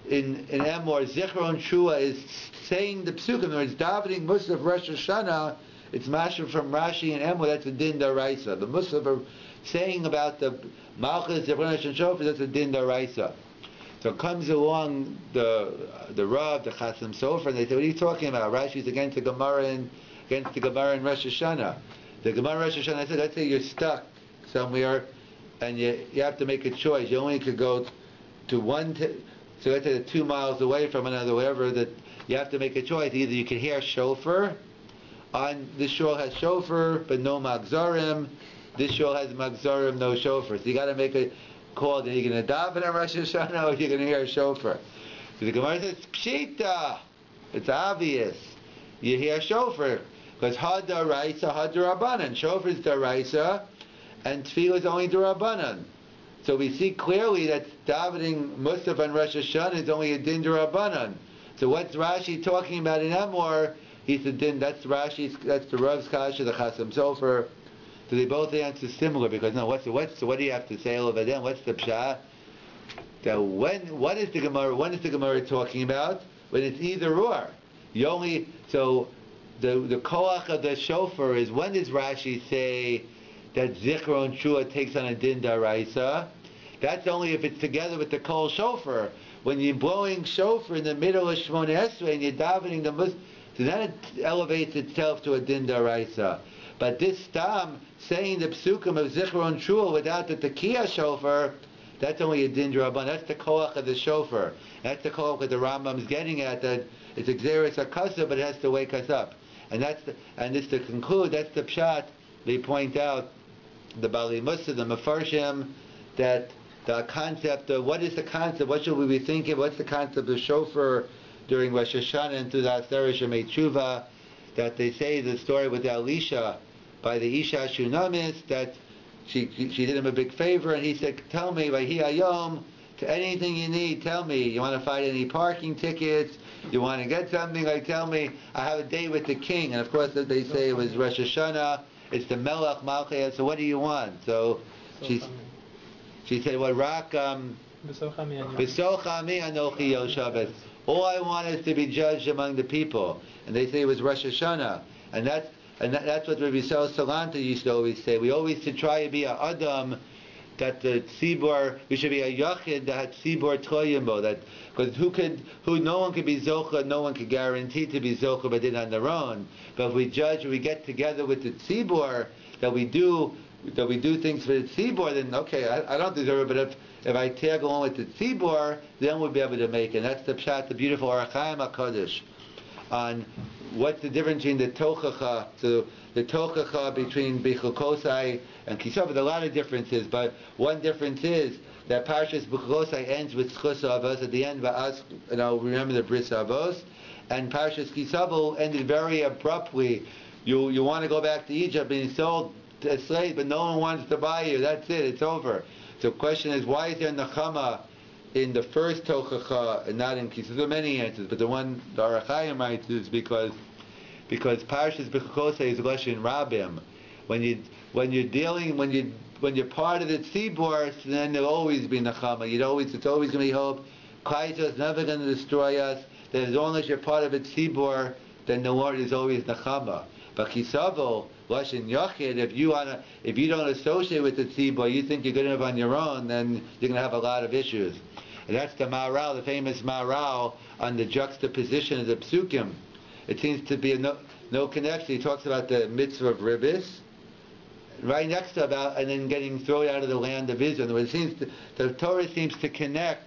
in Emor, Zichron Shua is saying the psukim, or it's davening Musaf Rosh Hashanah. It's masher from Rashi and Emor. That's a din daraisa. The Musaf are saying about the Malchus Zichron and Shofar. That's a din daraisa. So comes along the Rav, the Chasam Sofer, and they say, "What are you talking about?" Rashi's against the Gemara in Rosh Hashanah. The Gemara Rosh Hashanah. I said, let's say you're stuck somewhere, and you have to make a choice. You only could go to one. So let's say 2 miles away from another, whatever. That you have to make a choice. Either you can hear shofar. On this shul has shofar, but no magzarim. This shul has magzarim, no shofar. So you got to make a call. Are you going to daven on Rosh Hashanah, or are you going to hear a shofar? So the Gemara says, Pshita. It's obvious. You hear shofar. Because had daraisa, had darabanan. Shofar is daraisa, and tefillah is only darabanan. So we see clearly that davening Musaf on Rosh Hashanah is only a din darabanan. So what's Rashi talking about in Emor? He said din. That's the Rav's Kasha, the Chasam Sofer. So they both answer similar, because what do you have to say over them? What's the pshat? So what is the Gemara talking about? When it's either or. The koach of the shofar is, when does Rashi say that Zichron Shua takes on a din daraisa? That's only if it's together with the kol shofar. When you're blowing shofar in the middle of Shemona Esrei and you're davening the Muslim, so then it elevates itself to a din daraisa. But this stam saying the psukim of Zichron Shua without the tekiah shofar, that's only a din d'Rabban. That's the koach of the shofar. That's the koach that the Rambam is getting at, that it's exeris akasa, but it has to wake us up. And just to conclude, that's the pshat. They point out the Bali Musa, the Mefarshim, that the concept of what is the concept, what should we be thinking, what's the concept of shofar during Rosh Hashanah and through the Aseret Shemei Tshuva, that they say the story with Elisha by the Isha Shunamis, that she did him a big favor, and he said, tell me, Vayhi Hayom, to anything you need, tell me. You want to find any parking tickets? You want to get something? Like, tell me. I have a date with the king. And of course, they say it was Rosh Hashanah. It's the Melech Malchei. So what do you want? So she said, well, Rak, B'sochami anochi yoshavet. All I want is to be judged among the people. And they say it was Rosh Hashanah. And that's what Rabbi Salanta used to always say. We always should try to be a Adam, that the tzibur, we should be a yachid that tzibur toyimbo, that because no one could be zocha, no one could guarantee to be zocha, but did on their own. But if we judge, we get together with the tzibur, that we do things for the tzibur, then okay, I don't deserve it, but if I tag along with the tzibur, then we'll be able to make it. And that's the pshat, the beautiful Orach Chaim HaKadosh, on what's the difference between the tochacha, so the tochacha between Bechukosai and Kisava. There are a lot of differences, but one difference is that Parshas Bechukosai ends with Schus Avos at the end, remember the Bris Avos, and Parshas Kisava ended very abruptly. You want to go back to Egypt, being sold as slaves, but no one wants to buy you. That's it, it's over. So the question is, why is there Nechama in the first tochacha and not in Kisava? There are many answers, but the one the Orach Chaim writes is because Parshas Bechukosai is Lashon Rabim. When you're part of the tzibur, then there'll always be nechama. It's always going to be hope. Klal is never going to destroy us. That as long as you're part of a tzibur, then the Lord is always nechama. But Kisavo, Lashon Yachid, if you don't associate with the tzibur, you think you're good enough on your own, then you're going to have a lot of issues. And that's the Maharal, the famous Maharal, on the juxtaposition of the psukim. It seems to be no connection. He talks about the mitzvah of ribbis, right next to and then getting thrown out of the land of Israel. The Torah seems to connect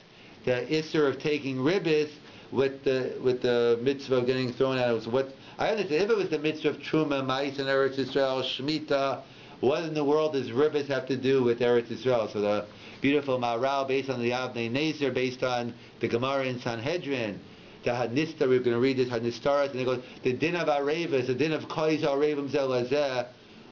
the issur of taking ribbis with the mitzvah of getting thrown out. So what I understand, if it was the mitzvah of Truma, Mais, and Eretz Yisrael, Shemitah, what in the world does ribbis have to do with Eretz Yisrael? So the beautiful Maharal, based on the Avnei Nezer, based on the Gemara in Sanhedrin, the Hadnista, we're going to read this Hadnistaras, and it goes, the din of Arevas, the din of Kois Arevim Zelazeh,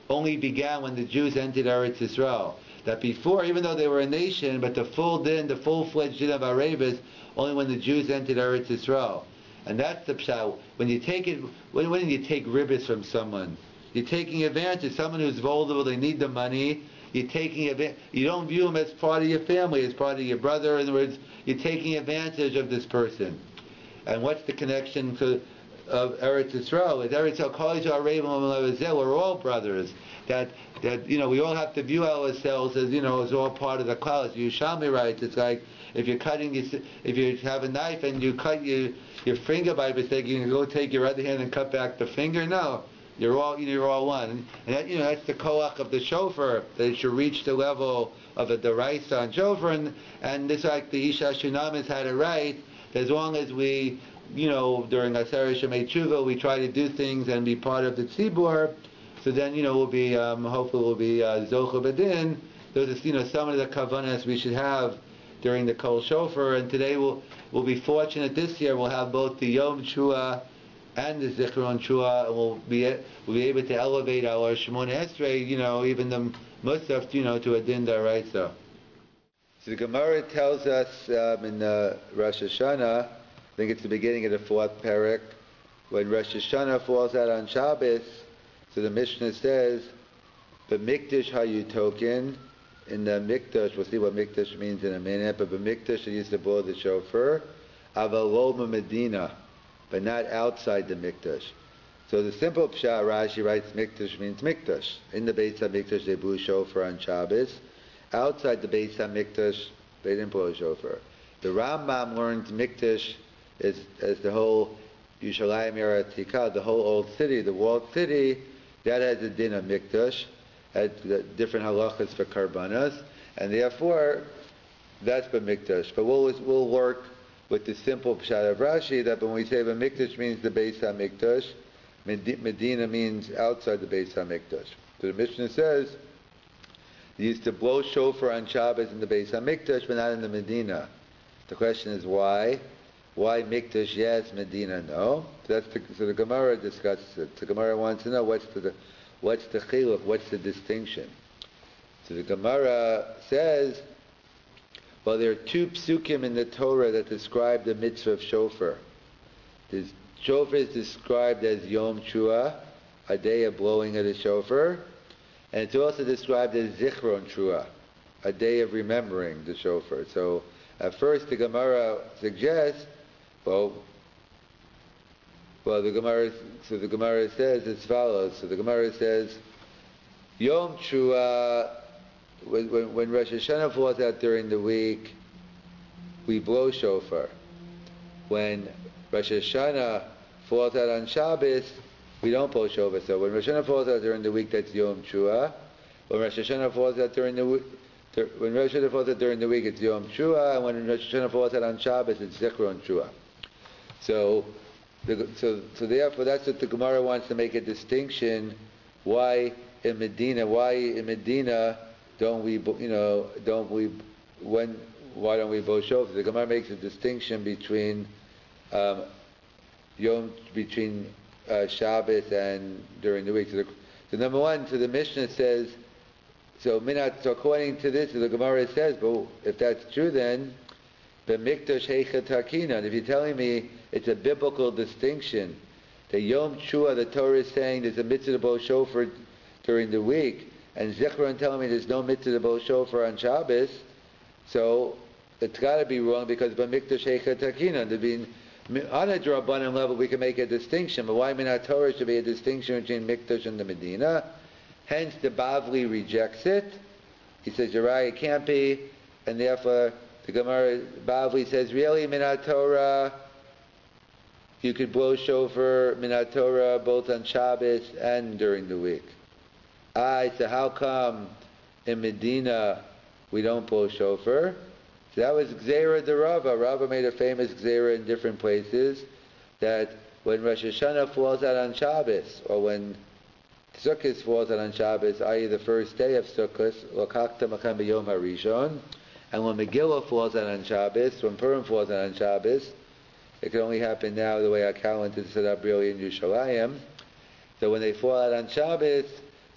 only began when the Jews entered Eretz Yisrael. That before, even though they were a nation, but the full din, the full-fledged din of Arevas, only when the Jews entered Eretz Yisrael. And that's the pshat. When you take it, when you take ribbis from someone, you're taking advantage. Someone who's vulnerable, they need the money. You're taking advantage. You don't view them as part of your family, as part of your brother. In other words, you're taking advantage of this person. And what's the connection of Eretz Yisrael? With Eretz Yisrael, we're all brothers. That we all have to view ourselves as as all part of the klal. As Yerushalmi writes, it's like if you have a knife and you cut your finger by mistake, you can go take your other hand and cut back the finger. No, you're all one. And that's the koach of the shofar, that it should reach the level of a deraisa on shofar. And this, like the Isha Shunamis had it right. As long as we, during Aseret Shemei Tshuva, we try to do things and be part of the tzibur, so then, we'll be, hopefully we'll be Zocha B'din. Those are, some of the kavanas we should have during the Kol Shofar, and today we'll be fortunate this year, we'll have both the Yom Shua and the Zichron Shua, and we'll be able to elevate our Shemona Esrei, even the Musaf, to a Din Daraisa. So the Gemara tells us in Rosh Hashanah, I think it's the beginning of the fourth parak, when Rosh Hashanah falls out on Shabbos, so the Mishnah says, B'mikdash hayutokin, in the Mikdash, we'll see what Mikdash means in a minute, but B'mikdash they used to blow the shofar, avaloma Medina, but not outside the Mikdash. So the simple pshat, Rashi writes, Mikdash means Mikdash. In the Beis HaMikdash they blew shofar on Shabbos. Outside the Beis HaMikdash, they didn't blow a shofar. The Rambam learns Mikdash as the whole Yerushalayim Yeratikah, the whole old city, the walled city, that has a din of Mikdash, has different halachas for karbanas, and therefore that's B'mikdash. But we'll work with the simple pshat of Rashi that when we say B'mikdash means the Beis HaMikdash, Medina means outside the Beis HaMikdash. So the Mishnah says, they used to blow shofar on Shabbos in the Beis HaMikdash, but not in the Medina. The question is why? Why Mikdash yes, Medina no? So the Gemara discusses it. The Gemara wants to know what's the chiluk, what's the distinction. So the Gemara says, well, there are two psukim in the Torah that describe the mitzvah of shofar. The shofar is described as Yom Trua, a day of blowing of the shofar, and it's also described as Zichron Trua, a day of remembering the shofar. So at first the Gemara suggests, the Gemara says as follows. So the Gemara says, Yom Trua, when Rosh Hashanah falls out during the week, we blow shofar. When Rosh Hashanah falls out on Shabbos, we don't blow shofar. So when Rosh Hashanah falls out during the week, that's Yom Trua. When Rosh Hashanah falls out during the week, it's Yom Trua, and when Rosh Hashanah falls out on Shabbos, it's Zichron Trua. So therefore, that's what the Gemara wants to make a distinction. Why in Medina why don't we blow shofar? The Gemara makes a distinction between Shabbos and during the week. So number one, so the Mishnah says, so according to this, the Gemara says, but if that's true, then the Mikdash Heicha Takinan. If you're telling me it's a biblical distinction, the Yom Trua, the Torah is saying there's a mitzvah to blow shofar during the week, and Zichron telling me there's no mitzvah to blow shofar on Shabbos, so it's got to be wrong because B'mikdash Heicha Takinan. On a Drabanan level, we can make a distinction, but why Minat Torah should be a distinction between Mikdash and the Medina? Hence, the Bavli rejects it. He says, you're right, it can't be, and therefore the Gemara Bavli says, really, Minat Torah, you could blow shofar Minat Torah both on Shabbos and during the week. So how come in Medina we don't blow shofar? So that was Gzeira de Rabba. Rabba made a famous Gzeira in different places that when Rosh Hashanah falls out on Shabbos, or when Sukkot falls out on Shabbos, i.e. the first day of Sukkot, Lokakta Makam B'Yom HaRishon, and when Megillah falls out on Shabbos, when Purim falls out on Shabbos, it can only happen now the way our calendar is set up really in Yerushalayim. So when they fall out on Shabbos,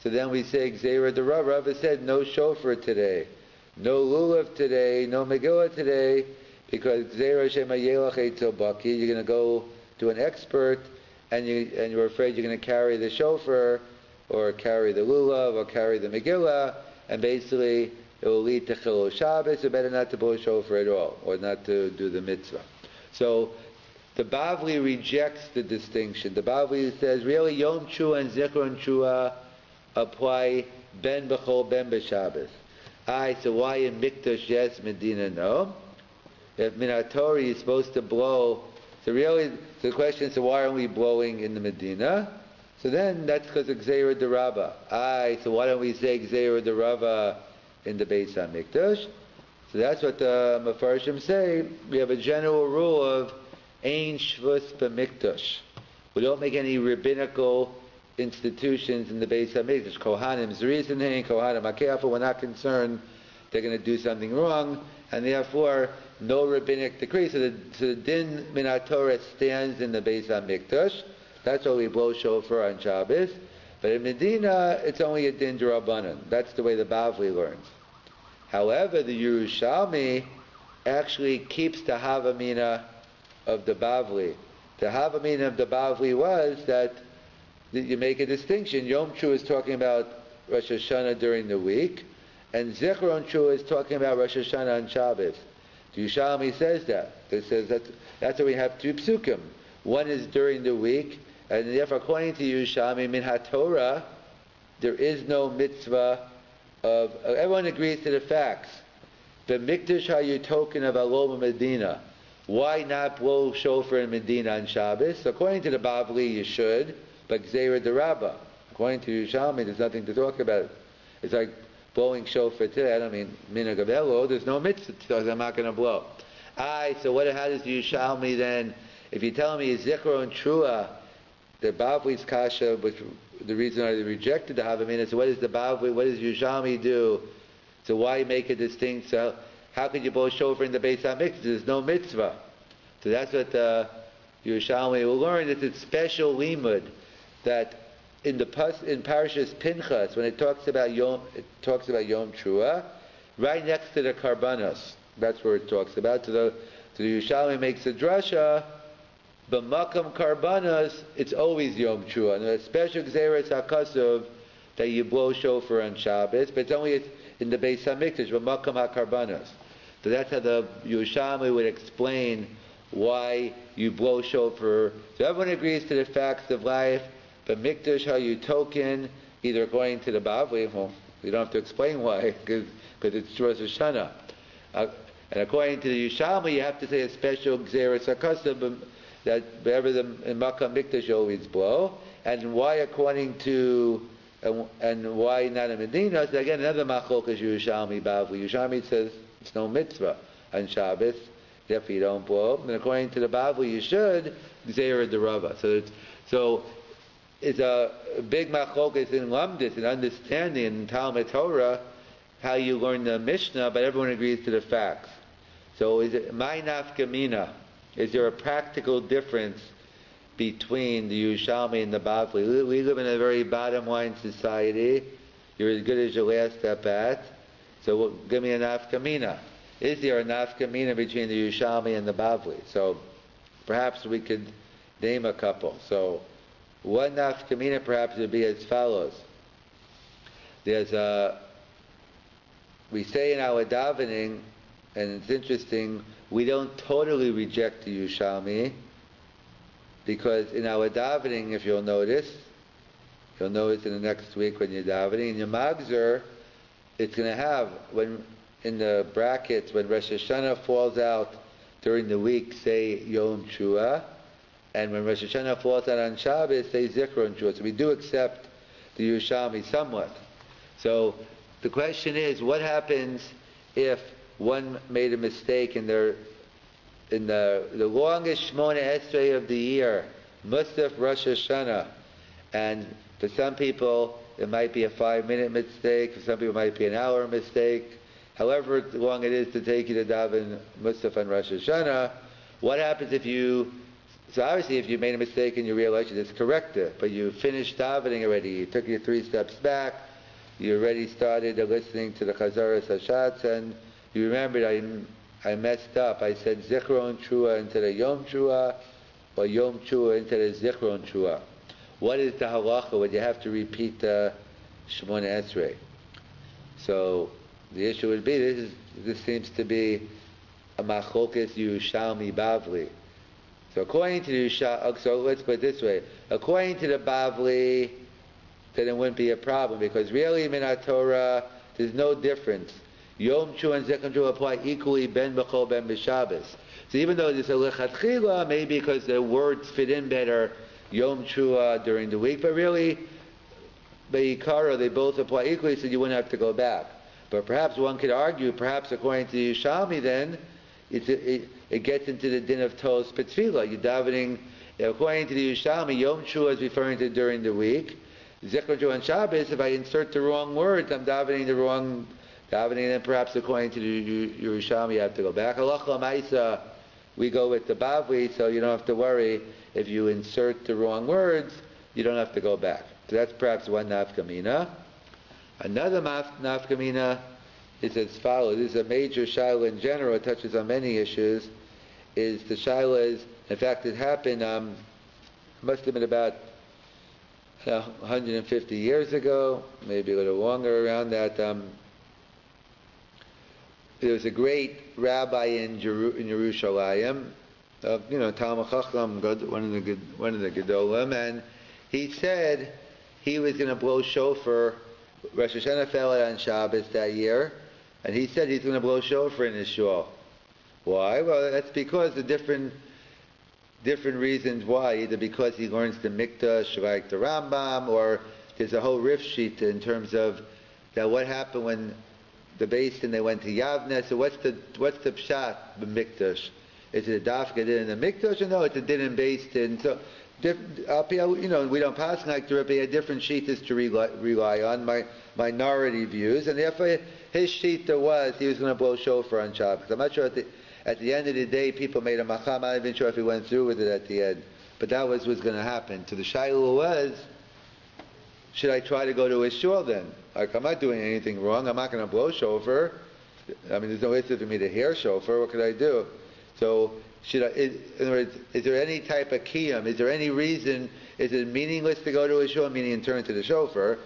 so then we say Gzeira de Rabba. Rabba said no shofar today, no lulav today, no Megillah today, because Gzeira Shema Yelach Eitzel Baki, you're going to go to an expert, and you're afraid you're going to carry the shofar, or carry the lulav, or carry the Megillah, and basically it will lead to Chilul Shabbos. So better not to blow shofar at all, or not to do the mitzvah. So the Bavli rejects the distinction. The Bavli says really Yom Trua and Zichron Trua apply ben b'chol ben b'Shabbos. So why in Mikdash yes, Medina no? If Minat Torah is supposed to blow, so really the question is, so why aren't we blowing in the Medina? So then that's because of Gzeira de Rabba. So why don't we say Gzeira de Rabba in the Beis HaMikdash? So that's what the Mefarshim say. We have a general rule of Ein Shvus B'Mikdash. We don't make any rabbinical institutions in the Beis HaMikdash. Kohanim's reasoning, Kohanim HaKefa, we're not concerned they're going to do something wrong, and therefore no rabbinic decree. So the Din Minat Torah stands in the Beis HaMikdash. That's why we blow shofar on Shabbos. But in Medina, it's only a Din D'Rabbanan. That's the way the Bavli learns. However, the Yerushalmi actually keeps the Havamina of the Bavli. The Havamina of the Bavli was that you make a distinction. Yom Trua is talking about Rosh Hashanah during the week, and Zichron Trua is talking about Rosh Hashanah on Shabbos. The Yerushalmi says that. It says that's why we have two psukim. One is during the week, and therefore, according to Yerushalmi, Min HaTorah, there is no mitzvah of. Everyone agrees to the facts. The Mikdash HaYutokin of Aloma Medina. Why not blow shofar in Medina on Shabbos? According to the Bavli, you should, but Gzeira de Rabba. According to Yerushalmi, there's nothing to talk about. It's like blowing shofar today. I don't mean Minhag Avelo. There's no mitzvah, so I'm not going to blow. So how does Yerushalmi then? If you're telling me Zichron Trua, the Bavli's kasha, which the reason I rejected the Havamina, so what does the Bavli, what does Yerushalmi do? So why make a distinct? So how could you blow shofar in the Beis HaMikdash? There's no mitzvah. So that's what the Yerushalmi will learn. It's a special limud that in Parashas Pinchas, when it talks about Yom Trua, right next to the Karbanos. That's where it talks about. So the Yerushalmi makes a drasha. B'makam Karbanos, it's always Yom Trua. And a special Gzeres HaKasuv that you blow shofar on Shabbos, but it's only in the Beis HaMikdash, B'makam HaKarbanos. So that's how the Yerushalmi would explain why you blow shofar. So everyone agrees to the facts of life. But Mikdash HaYutokin, either according to the Bavli, well, you don't have to explain why, because it's Rosh Hashanah. And according to the Yerushalmi, you have to say a special Gzeres HaKasuv that wherever the Makam Mikdash always blow. And why according to, and why not in Medina? So again, another Machlok is Yerushalmi Bavli. Yerushalmi says it's no mitzvah on Shabbos, therefore you don't blow. And according to the Bavli, you should Gzeres the Rava. So it's a big machlokas in Lamdis, in understanding in Talmud Torah, how you learn the Mishnah, but everyone agrees to the facts. So is it my nafkamina? Is there a practical difference between the Yerushalmi and the Bavli? We live in a very bottom line society. You're as good as your last step at. So give me a nafkamina. Is there a nafkamina between the Yerushalmi and the Bavli? So perhaps we could name a couple. So one nafkamina perhaps would be as follows. We say in our davening, and it's interesting, we don't totally reject the Yerushalmi, because in our davening, if you'll notice in the next week when you're davening, in your magzer, it's going to have, when in the brackets, when Rosh Hashanah falls out during the week, say Yom Trua, and when Rosh Hashanah falls out on Shabbos, say Zikron Trua. So we do accept the Yerushalmi somewhat. So the question is, what happens if one made a mistake in the longest Shmona Esrei of the year, Musaf Rosh Hashanah, and for some people it might be a 5-minute mistake, for some people it might be an hour mistake, however long it is to take you to daven Musaf on Rosh Hashanah. What happens if you, so obviously if you made a mistake and you realize you just correct it, but you finished davening already, you took your 3 steps back, you already started listening to the Chazaras Hashatz, and you remembered I messed up. I said Zichron Trua instead of Yom Trua, or Yom Trua instead of Zichron Trua. What is the halacha? Would you have to repeat the Shemona Esrei? So the issue would be, this seems to be a machlokas Yerushalmi Bavli. So according to the so let's put it this way. According to the Bavli, then it wouldn't be a problem, because really in Torah there's no difference. Yom Trua and Zichron Trua apply equally ben b'chol ben b'Shabbos. So even though there's a lechatchila, maybe because the words fit in better, Yom Trua during the week, but really, Be'ikara, they both apply equally, so you wouldn't have to go back. But perhaps one could argue, perhaps according to the Yerushalmi then, it gets into the din of Tos Petzvila. You're davening, according to the Yerushalmi, Yom Trua is referring to during the week. Zichron Trua and Shabbos, if I insert the wrong words, I'm davening the wrong davening, and then perhaps according to the Yerushalmi, you have to go back. Halacha Maisa, we go with the Bavli, so you don't have to worry. If you insert the wrong words, you don't have to go back. So that's perhaps one nafkamina. Another nafkamina is as follows. This is a major shaila in general. It touches on many issues. Is the shaila is, in fact, it happened, must have been about 150 years ago, maybe a little longer around that. There was a great rabbi in Yerushalayim, Talmud Chacham, one of the Gedolim, and he said he was going to blow shofar. Rosh Hashanah fell out on Shabbos that year, and he said he's going to blow shofar in his shul. Why? Well, that's because the different reasons why. Either because he learns the Mikdash like the Rambam, or there's a whole riff sheet in terms of that what happened when the Beis Din they went to Yavne. So what's the pshat the Mikdash? Is it a dafka din in the Mikdash, or no? It's a din in Beis Din. So we don't pass like the Rabbi. A different sheet to rely on, minority views, and therefore his sheet was he was going to blow shofar on Shabbos. I'm not sure at the end of the day, people made a macham. I'm not even sure if he went through with it at the end, but that was what's going to happen. So the shaila was, should I try to go to a shul then? Like, I'm not doing anything wrong. I'm not going to blow shofar. I mean, there's no issue for me to hear shofar. What could I do? So, in other words, is there any type of kiyum? Is there any reason? Is it meaningless to go to a shul? Meaning in terms of the shofar,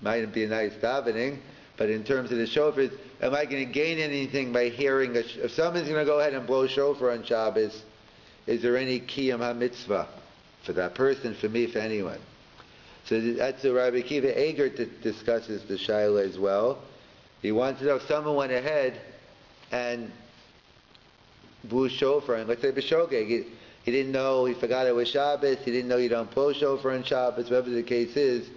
might be a nice davening, but in terms of the shofar, am I going to gain anything by hearing? If someone's going to go ahead and blow shofar on Shabbos, is there any kiyum ha-mitzvah for that person, for me, for anyone? So that's the Rabbi Akiva Eger discusses the shaila as well. He wants to know if someone went ahead and blew shofar, and let's say b'shogeg, he didn't know, he forgot it was Shabbos, he didn't know you don't blow shofar on Shabbos, whatever the case is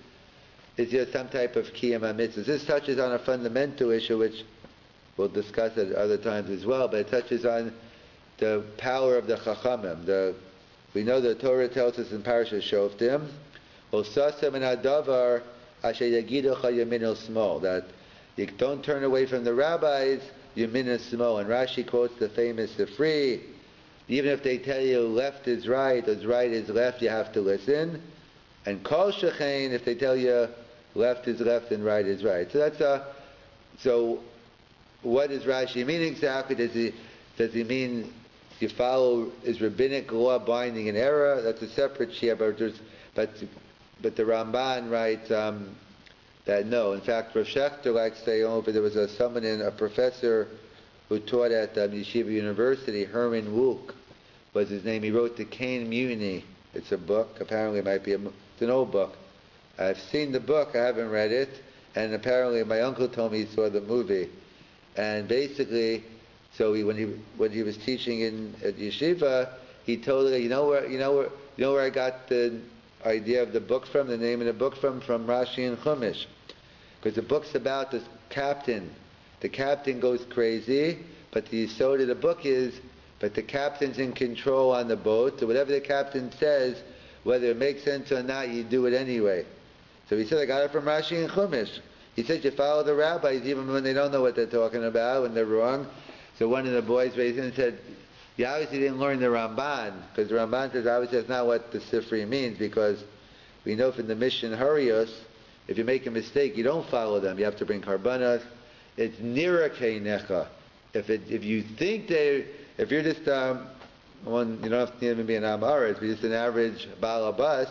there some type of kiyum ha-mitzvah? This touches on a fundamental issue, which we'll discuss at other times as well, but it touches on the power of the chachamim. We know the Torah tells us in Parashat Shoftim, that you don't turn away from the rabbis, yamin and smo. And Rashi quotes the famous Sifri, even if they tell you left is right, or right is left, you have to listen. And kol shechein, if they tell you left is left and right is right. So what does Rashi mean exactly? Does he mean you follow, is rabbinic law binding in error? That's a separate shia, but the Ramban writes that no. In fact, Rav Shechter likes to say over there was a professor who taught at Yeshiva University, Herman Wook was his name. He wrote the Cain Mutiny. It's a book. Apparently, it's an old book. I've seen the book. I haven't read it. And apparently, my uncle told me he saw the movie. And basically, so when he was teaching at Yeshiva, he told her, you know where I got the idea of the book from, the name of the book from Rashi and Chumash. Because the book's about this captain. The captain goes crazy, but the yesod of the book is, but the captain's in control on the boat, so whatever the captain says, whether it makes sense or not, you do it anyway. So he said, I got it from Rashi and Chumash. He said, you follow the rabbis even when they don't know what they're talking about, when they're wrong. So one of the boys raised him and said, you obviously didn't learn the Ramban, because the Ramban says obviously that's not what the Sifri means, because we know from the Mishnah Harios, if you make a mistake, you don't follow them. You have to bring karbanas. It's nira keinecha. If you think if you're just one, you don't have to even be an Amaretz, but just an average balabas,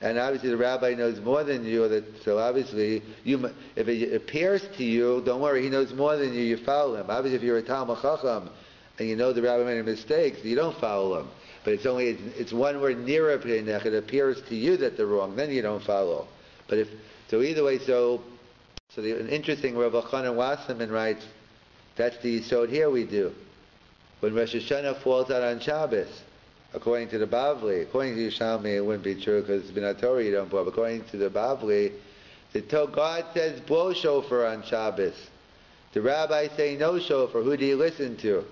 and obviously the rabbi knows more than you, so obviously, if it appears to you, don't worry, he knows more than you, you follow him. Obviously if you're a Talmud Chacham, and you know the rabbi made a mistake, so you don't follow him. But it's one word nira keinecha, it appears to you that they're wrong, then you don't follow. But either way, an interesting Rav Elchanan Wasserman writes, that's the yisod here we do. When Rosh Hashanah falls out on Shabbos, according to the Bavli, according to Yerushalmi, it wouldn't be true because it's been Torah you don't blow, but according to the Bavli, God says blow shofar on Shabbos. The rabbis say no shofar. Who do you listen to?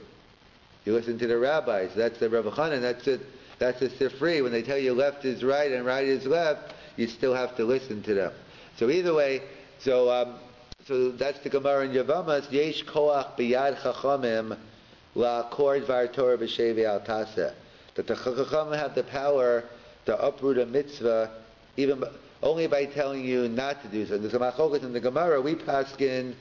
You listen to the rabbis. That's the Rav Elchanan. That's the Sifri. When they tell you left is right and right is left, you still have to listen to them. So either way, so that's the Gemara in Yavamas. Yesh koach b'yad chachamim la'akor dvar Torah b'shevi al taseh. That the chachamim have the power to uproot a mitzvah only by telling you not to do so. There's a machokas in the Gemara. We paskin,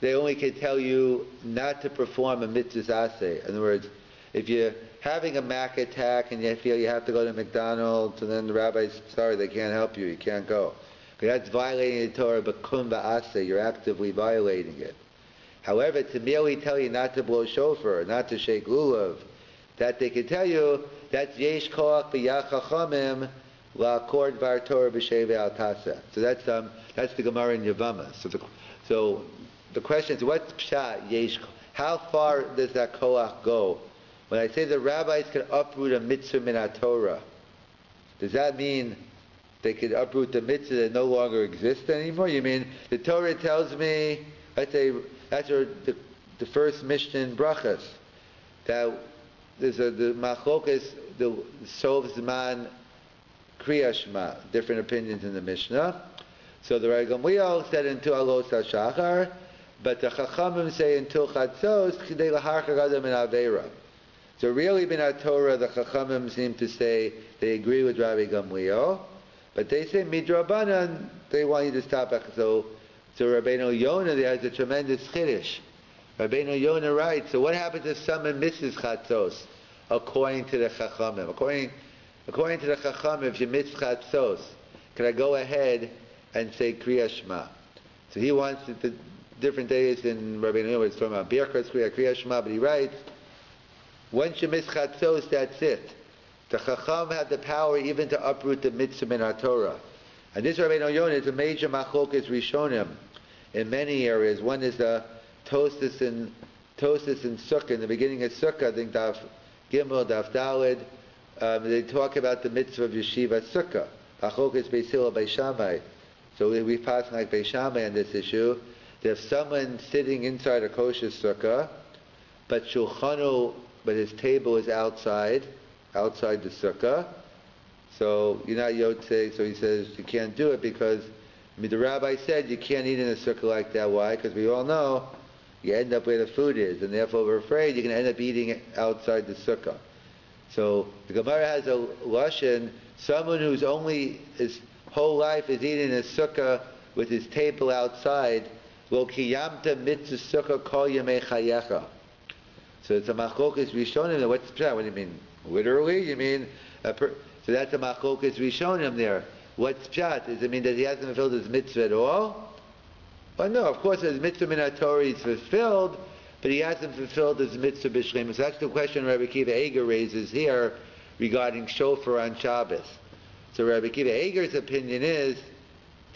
they only can tell you not to perform a mitzvah aseh. In other words, if you're having a Mac attack and you feel you have to go to McDonald's, and then the rabbi's sorry, they can't help you, you can't go. That's violating the Torah, but kum ba'aseh, you're actively violating it. However, to merely tell you not to blow shofar, not to shake lulav, that they can tell you, that's yesh koach b'yad chachamim la'akor dvar Torah b'shevei al taseh. So that's the Gemara in Yavama. So the question is, what's pshat yesh? How far does that koach go? When I say the rabbis can uproot a mitzvah min Torah, does that mean they could uproot the mitzvah that no longer exists anymore? You mean the Torah tells me, let's say that's the first Mishnah in Brachas, that there's the machlokas, the sov zman kriya shema, different opinions in the Mishnah. So the Rabbi Gamliel said in Tu alos hashachar But the Chachamim say until Chatzos, K'dei Laharchar Adam in Aveira. So really, B'nai Torah, the Chachamim seem to say they agree with Rabbi Gamliel, but they say Midrabanan, they want you to stop at so Rabbeinu Yonah there has a tremendous chiddush. Rabbeinu Yonah writes, so what happens if someone misses Chatzos, according to the Chachamim? According to the Chachamim, if you miss Chatzos, can I go ahead and say Kriya Shema? So he wants the different days in Rabbeinu Yonah, it's from Birkas Kriya Shema, but he writes, once you miss Chatzos, that's it. The Chacham had the power even to uproot the mitzvah in our Torah. And this Rabbeinu Yonah is a major machlokes rishonim in many areas. One is the Tosfos in Sukkah, in the beginning of Sukkah, I think Daf Gimel, Daf Daled, they talk about the mitzvah of Yeshiva Sukkah. Machlokes Beis Hillel, Beis Shammai. So we pass like Beis Shammai on this issue. There's someone sitting inside a kosher Sukkah, but his table is outside the sukkah, so you're not yotzei. So he says you can't do it because the rabbi said you can't eat in a sukkah like that. Why? Because we all know you end up where the food is, and therefore we're afraid you're going to end up eating it outside the sukkah. So the Gemara has a lashon: someone whose his whole life is eating in a sukkah with his table outside. Lo kiyamta mitzvah sukkah kol yemei chayecha. So it's a machlokes rishonim. What's pshat? What do you mean? Literally? You mean so that's a machlokes rishonim there. What's pshat? Does it mean that he hasn't fulfilled his mitzvah at all? Well, no. Of course, his mitzvah min Torah is fulfilled, but he hasn't fulfilled his mitzvah b'shleimus. So that's the question Rabbi Akiva Eiger raises here regarding shofar on Shabbos. So Rabbi Akiva Eiger's opinion is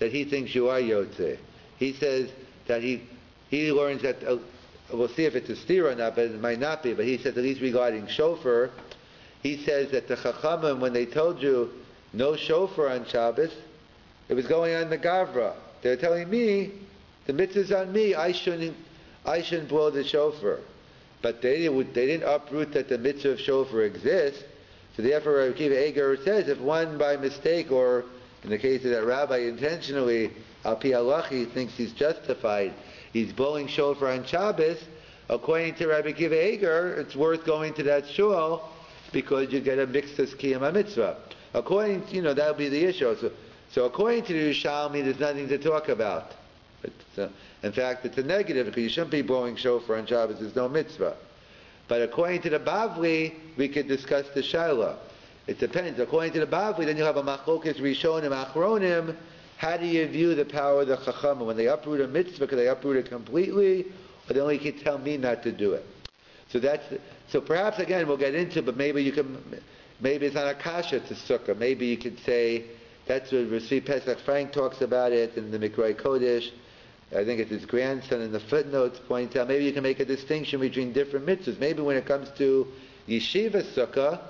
that he thinks you are yotzei. He says that he learns that. We'll see if it's a steer or not, but it might not be. But he says, at least regarding shofar, he says that the Chachamim, when they told you no shofar on Shabbos, it was going on the Gavra. They're telling me, the mitzvah's on me, I shouldn't blow the shofar. But they didn't uproot that the mitzvah of shofar exists. So therefore, Rabbi Akiva Eiger says, if one by mistake, or in the case of that rabbi intentionally, al pi halacha, thinks he's justified, he's blowing shofar on Shabbos, according to Rabbi Akiva Eiger, it's worth going to that shul because you get a mixtus kiyam mitzvah. According to, that'll be the issue. So according to the Yerushalmi, there's nothing to talk about. In fact, it's a negative because you shouldn't be blowing shofar on Shabbos. There's no mitzvah. But according to the Bavli, we could discuss the Shaila. It depends. According to the Bavli, then you have a machlokes rishonim achronim. How do you view the power of the Chachamim? When they uproot a mitzvah, can they uproot it completely, or they only can tell me not to do it? So perhaps again we'll get into, but maybe it's not a kasha to sukkah. Maybe you could say that's what Rashi Pesach Frank talks about it in the Mikroi Kodesh. I think it's his grandson in the footnotes points out. Maybe you can make a distinction between different mitzvahs. Maybe when it comes to yeshiva sukkah,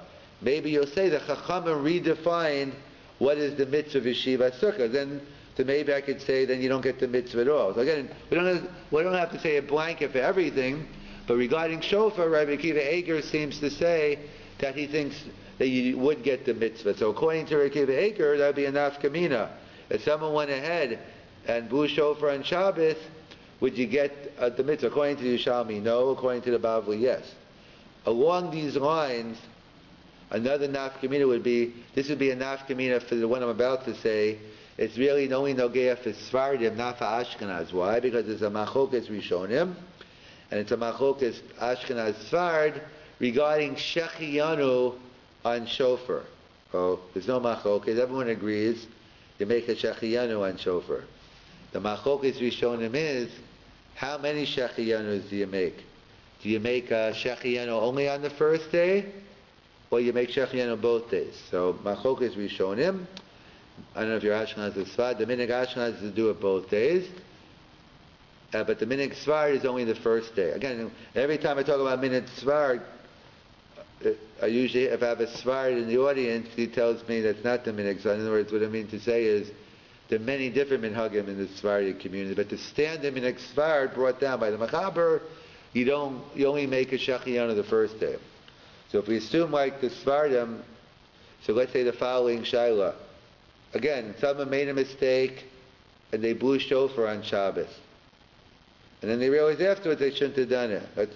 maybe you'll say the Chachamim redefined what is the mitzvah of yeshiva sukkah. Then maybe I could say then you don't get the mitzvah at all. So again, we don't have to say a blanket for everything, but regarding shofar, Rabbi Akiva Eiger seems to say that he thinks that you would get the mitzvah. So according to Rabbi Akiva Eiger, that would be a nafkamina. If someone went ahead and blew shofar on Shabbos, would you get the mitzvah? According to the Yerushalmi, no. According to the Bavli, yes. Along these lines, another nafkamina would be a nafkamina for the one I'm about to say. It's really only nogea for Sfardim, not for Ashkenaz. Why? Because it's a machlokes rishonim, and it's a machlokes Ashkenaz Sfard regarding shechiyanu on shofar. Oh, there's no machlokes. Everyone agrees you make a shechiyanu on shofar. The machlokes rishonim is how many shechiyanus do you make? Do you make a shechiyanu only on the first day, or you make shechiyanu both days? So machlokes rishonim. I don't know if you're Ashkenaz or Sfard. The minig Ashkenaz is to do it both days, but the minig Sfard is only the first day. Again, every time I talk about minig Sfard, I usually, if I have a Sfard in the audience, he tells me that's not the minig Sfard. In other words, what I mean to say is there are many different minhagim in the Sephardic community, but the standard minig Sfard brought down by the Mechaber, you only make a shechiyanu the first day. So if we assume like the Sephardim, so let's say the following shaila. Again, someone made a mistake and they blew shofar on Shabbos. And then they realized afterwards they shouldn't have done it.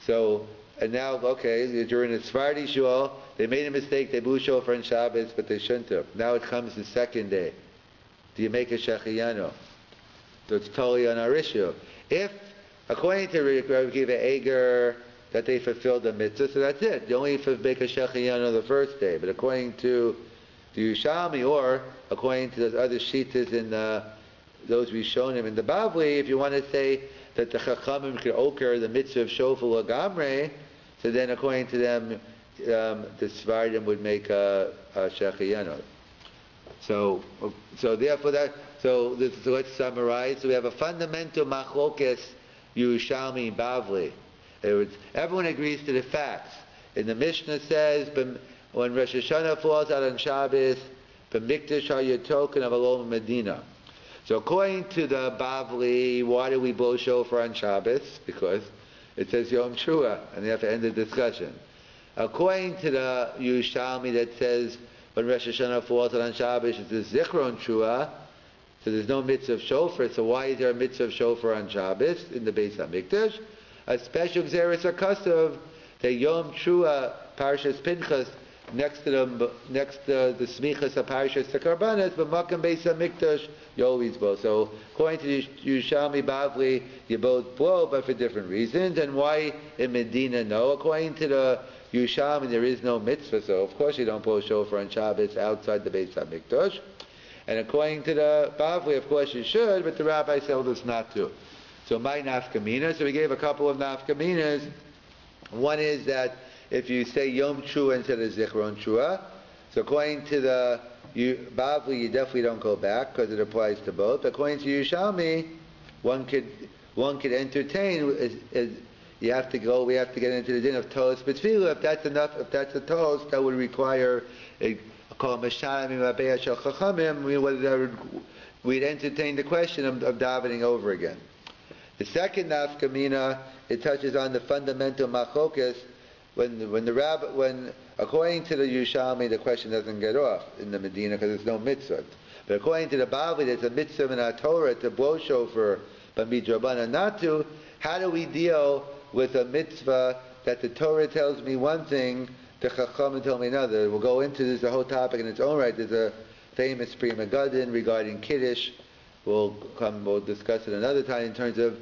So, and now, okay, during the Sephardi shul, they made a mistake, they blew shofar on Shabbos, but they shouldn't have. Now it comes the second day. Do you make a shechiyanu? So it's totally on our issue. If, according to Rabbi Akiva Eger, that they fulfilled the mitzvah, so that's it. You only make a shechiyanu the first day. But according to the Yerushalmi, or according to those other shittas in those we've shown him in the Bavli, if you want to say that the Chachamim could oker the mitzvah of shofar lagamre, so then according to them, the Svardim would make a shechiyanu. So therefore so let's summarize. So we have a fundamental machlokes Yerushalmi Bavli. Everyone agrees to the facts. And the Mishnah says, when Rosh Hashanah falls out on Shabbos, b'mikdash ha'yotoken of Alom Medina. So according to the Bavli, why do we blow shofar on Shabbos? Because it says Yom Trua, and they have to end the discussion. According to the Yerushalmi that says when Rosh Hashanah falls out on Shabbos, it's a Zichron Trua, so there's no mitzvah of shofar. So why is there a mitzvah of shofar on Shabbos in the Beis HaMikdash? A special Xeris HaKasav, the Yom Trua, Parshas Pinchas, next to the Smichas of Parshas Karbanas, but Makam Beis HaMikdash, you always blow. So according to the Yerushalmi Bavli, you both blow, but for different reasons. And why in Medina no? According to the Yerushalmi, there is no mitzvah, so of course you don't blow shofar on Shabbos outside the Beis HaMikdash. And according to the Bavli, of course you should, but the Rabbi told us not to. So my nafkamina, so we gave a couple of nafkaminas. One is that if you say Yom Trua instead of Zichron Trua, so according to the Bavli, you definitely don't go back because it applies to both. According to Yerushalmi, one could entertain. We have to get into the din of Toos B'Tfilah. If that's enough, if that's a Toos, that would require a call Mashanim Abeya Shel Chachamim. We'd entertain the question of davening over again. The second nafkamina, it touches on the fundamental machokas. When according to the Yerushalmi, the question doesn't get off in the Medina because there's no mitzvah. But according to the Bavli, there's a mitzvah in our Torah to blow shofar, but midrabana not to. How do we deal with a mitzvah that the Torah tells me one thing, the Chachamim tell me another? We'll go into this, the whole topic in its own right. There's a famous Pri Megaddin regarding Kiddush. We'll discuss it another time in terms of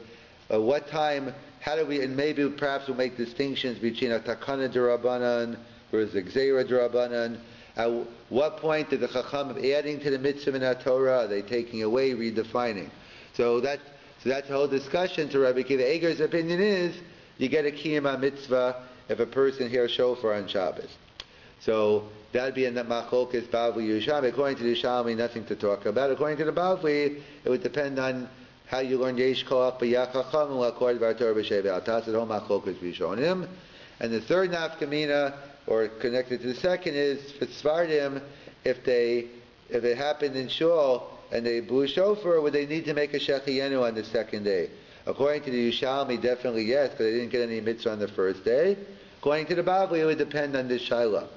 what time, how do we, and maybe perhaps we'll make distinctions between a takana d'Rabbanan versus a gzeira d'Rabbanan. At what point did the Chacham adding to the mitzvah in our Torah? Are they taking away, redefining? So that's the whole discussion. To Rabbi Akiva Eger's opinion is you get a kiyum mitzvah if a person hears shofar on Shabbos. So that'd be in the machlokes Bavli Yerushalmi. According to the Yerushalmi, nothing to talk about. According to the Bavli, it would depend on how you learn Yesh Koach B'Yach Chacham L'Akord V'Torah B'Shei V'Altas. The whole machlokes Rishonim. And the third nafkamina, or connected to the second, is for Svardim, if it happened in Shul and they blew shofar, would they need to make a shechiyanu on the second day? According to the Yerushalmi, definitely yes, because they didn't get any mitzvah on the first day. According to the Bavli, it would depend on this shaila.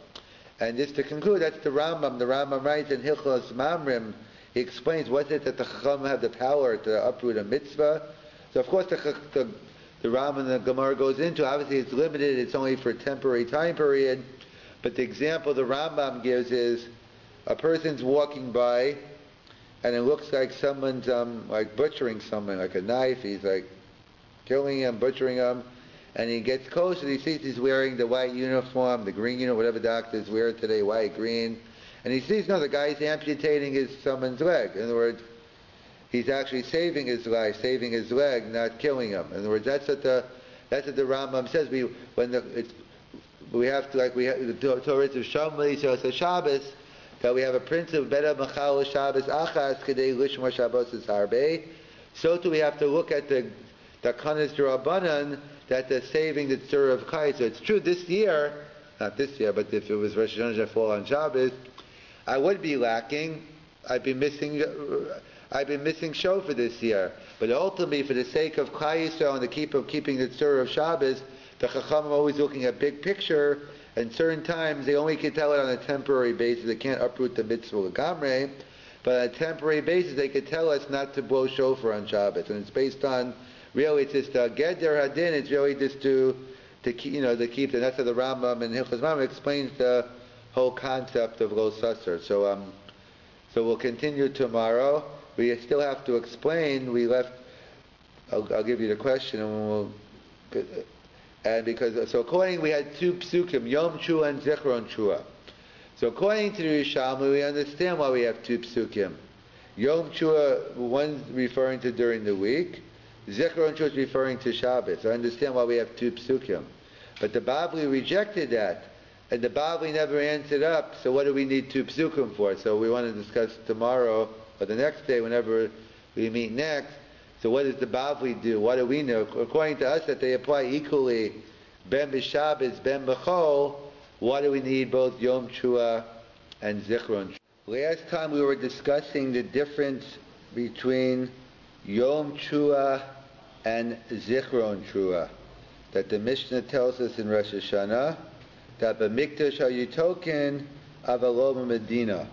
And just to conclude, that's the Rambam. The Rambam writes in Hilchos Mamrim, he explains what's it that the Chacham have the power to uproot a mitzvah. So of course the Rambam and the Gemara goes into, obviously it's limited, it's only for a temporary time period. But the example the Rambam gives is a person's walking by and it looks like someone's like butchering someone, like a knife, he's like killing him, butchering him. And he gets closer, he sees he's wearing the white uniform, the green uniform, whatever doctors wear today, white, green. And he sees, no, the guy's amputating someone's leg. In other words, he's actually saving his life, saving his leg, not killing him. In other words, that's what the Rambam says. The Torah of Shomli, so it's a Shabbos, that we have a principle, Beda Machal Shabbos Achas, Kedei Lishmor Shabbos is Harbe. So too we have to look at the Kanas D'Rabbanan, that they're saving the Tzur of Kai. So it's true this year, not this year, but if it was Rosh Hashanah fall on Shabbos, I would be lacking. I'd be missing shofar this year. But ultimately, for the sake of Klal Yisrael and the keeping the Tzur of Shabbos, the Chacham are always looking at big picture. And certain times they only can tell it on a temporary basis. They can't uproot the mitzvah l'gamrei, but on a temporary basis they could tell us not to blow shofar on Shabbos. And it's based on Really, it's just Geder Hadin. It's really just to keep, to keep. And that's how the Rambam and Hilchos Mamre explains the whole concept of Lo Sasser. So we'll continue tomorrow. We still have to explain. We left. I'll give you the question, so according, we had two psukim, Yom Shua and Zichron Shua. So according to the Yerushalmi, we understand why we have two psukim. Yom Shua, one's referring to during the week. Zichron Shua is referring to Shabbos. I understand why we have two psukim. But the Bavli rejected that. And the Bavli never answered up. So what do we need two psukim for? So we want to discuss tomorrow, or the next day, whenever we meet next. So what does the Bavli do? What do we know? According to us, that they apply equally, Ben b'Shabbos, Ben b'Chol. Why do we need both Yom Shua and Zichron Shua? Last time we were discussing the difference between Yom Shua and Zichron Shua, that the Mishnah tells us in Rosh Hashanah that b'Mikdash HaYitoken Avalom Medina.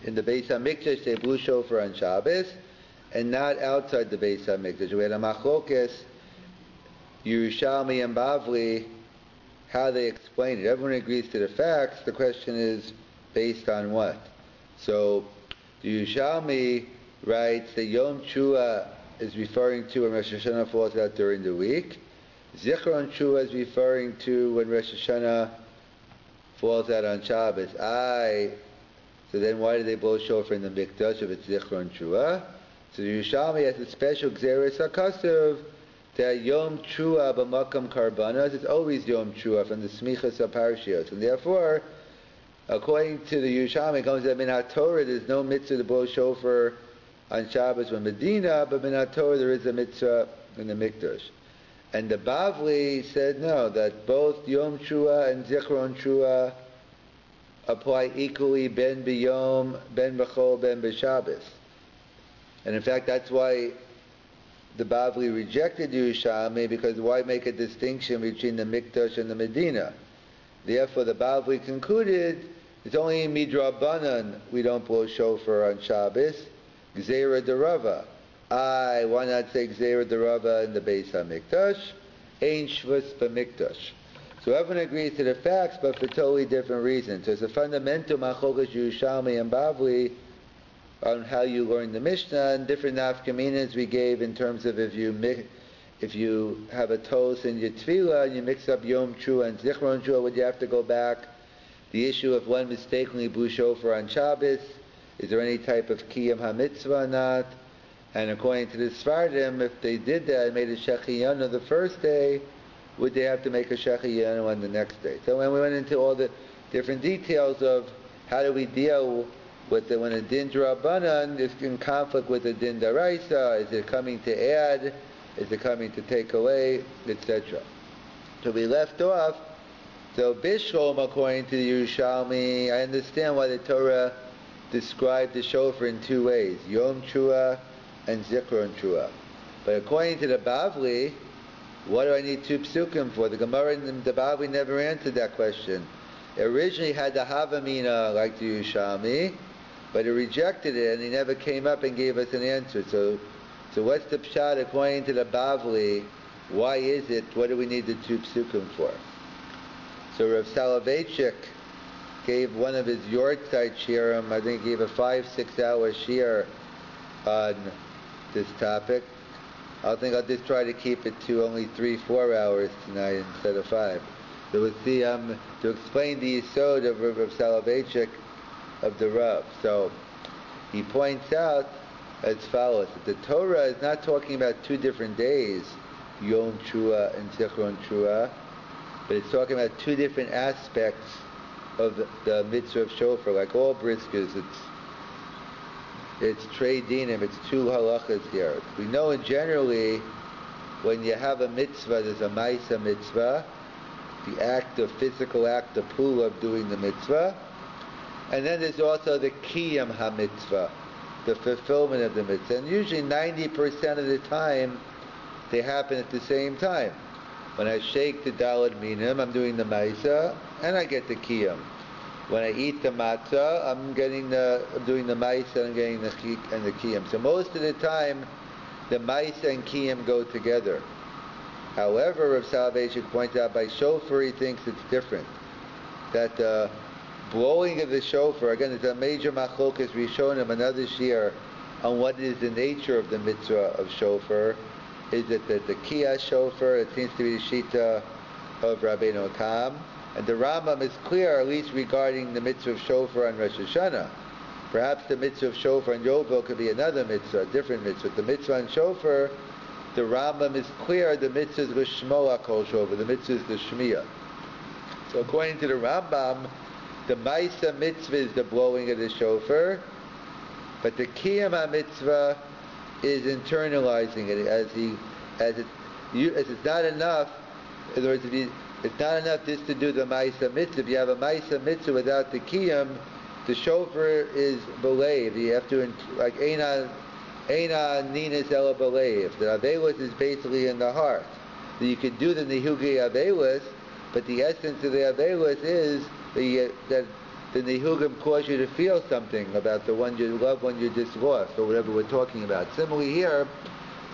In the Beis HaMikdash they blew shofar on Shabbos, and not outside the Beis HaMikdash. We had a machlokes, Yerushalmi and Bavli, how they explain it. Everyone agrees to the facts. The question is based on what? So the Yerushalmi writes that Yom Shua is referring to when Rosh Hashanah falls out during the week. Zichron Shua is referring to when Rosh Hashanah falls out on Shabbos. So then why do they blow shofar in the Mikdash if it's Zichron Shua? So the Yerushalmi has a special Gzeres HaKasav that Yom Shua b'makam karbanas, it's always Yom Shua from the Smichas HaParshios. And therefore, according to the Yerushalmi, it comes that Min HaTorah, there's no mitzvah to blow shofar on Shabbos when Medina, but Min HaTorah there is a mitzvah in the Mikdash. And the Bavli said no, that both Yom Shua and Zichron Shua apply equally, Ben b'Yom, Ben b'Chol, Ben b'Shabbos. And in fact, that's why the Bavli rejected Yerushalmi, because why make a distinction between the Mikdash and the Medina? Therefore, the Bavli concluded it's only in Midrabanan we don't blow shofar on Shabbos. Gzeira derava. Why not say Gzeira derava in the Beis HaMikdash? Ein shvus b'Mikdash. So everyone agrees to the facts, but for totally different reasons. So it's a fundamental machlokes Yerushalmi and Bavli on how you learn the Mishnah, and different nafkaminas we gave in terms of if you have a toast in your tefillah and you mix up Yom Shua and Zichron Shua, would you have to go back? The issue of one mistakenly blew shofar on Shabbos, is there any type of kiyam ha-mitzvah or not? And according to the Sfardim, if they did that and made a shechiyanu the first day, would they have to make a shechiyanu on the next day? So when we went into all the different details of how do we deal with when a din d'Rabbanan is in conflict with a din d'Oraisa, is it coming to add, is it coming to take away, etc. So we left off. So Bishom, according to the Yerushalmi, I understand why the Torah described the shofar in two ways, Yom Shua and Zichron Shua. But according to the Bavli, what do I need two psukim for? The Gemara and the Bavli never answered that question. It originally had the Havamina like the Yerushalmi, but he rejected it, and he never came up and gave us an answer. So what's the pshat according to the Bavli? Why is it? What do we need the two psukim for? So Rav Soloveitchik gave one of his Yortzeit shiurim, I think he gave a 5-6 hour shiur on this topic. I think I'll just try to keep it to only 3-4 hours tonight instead of 5. So we'll see, to explain the yesod of Rav Soloveitchik of the Rav. So he points out as follows, that the Torah is not talking about two different days, Yom Shua and Zichron Shua, but it's talking about two different aspects of the mitzvah of shofar. Like all briskers, it's trei dinim, it's two halachas here. We know generally when you have a mitzvah, there's a ma'isa mitzvah, the physical act, the pull of doing the mitzvah, and then there's also the kiyam ha-mitzvah, the fulfillment of the mitzvah. And usually 90% of the time, they happen at the same time. When I shake the daled minim, I'm doing the ma'isa, and I get the kiyam. When I eat the matzah, I'm doing the ma'isa and getting the kiyam. So most of the time, the Maisa and Kiyam go together. However, Rav Selevan points out by Shofar he thinks it's different. That the blowing of the Shofar, again, it's a major machlokas Rishonim, another shir, on what is the nature of the mitzvah of Shofar. Is it that the Kiyah Shofar, it seems to be the Shita of Rabbi Tam, and the Rambam is clear, at least regarding the mitzvah of Shofar on Rosh Hashanah. Perhaps the mitzvah of Shofar on Yovel could be another mitzvah, a different mitzvah. The mitzvah on Shofar, the Rambam is clear, the mitzvah is L'shmoa kol Shofar, the mitzvah is the Shmiya. So according to the Rambam, the Maisa mitzvah is the blowing of the Shofar, but the Kiyam mitzvah is internalizing it, as it's not enough. In other words, it's not enough just to do the Maisa mitzvah. If you have a Maisa mitzvah without the Kiyam, the Shofar is believed. You have to, like, Eina Ninas Ela believed. The Avelis is basically in the heart. So you could do the Nehugi Avelis, but the essence of the Avelis is that the Nehugim cause you to feel something about the one you love, one you just lost, or whatever we're talking about. Similarly here,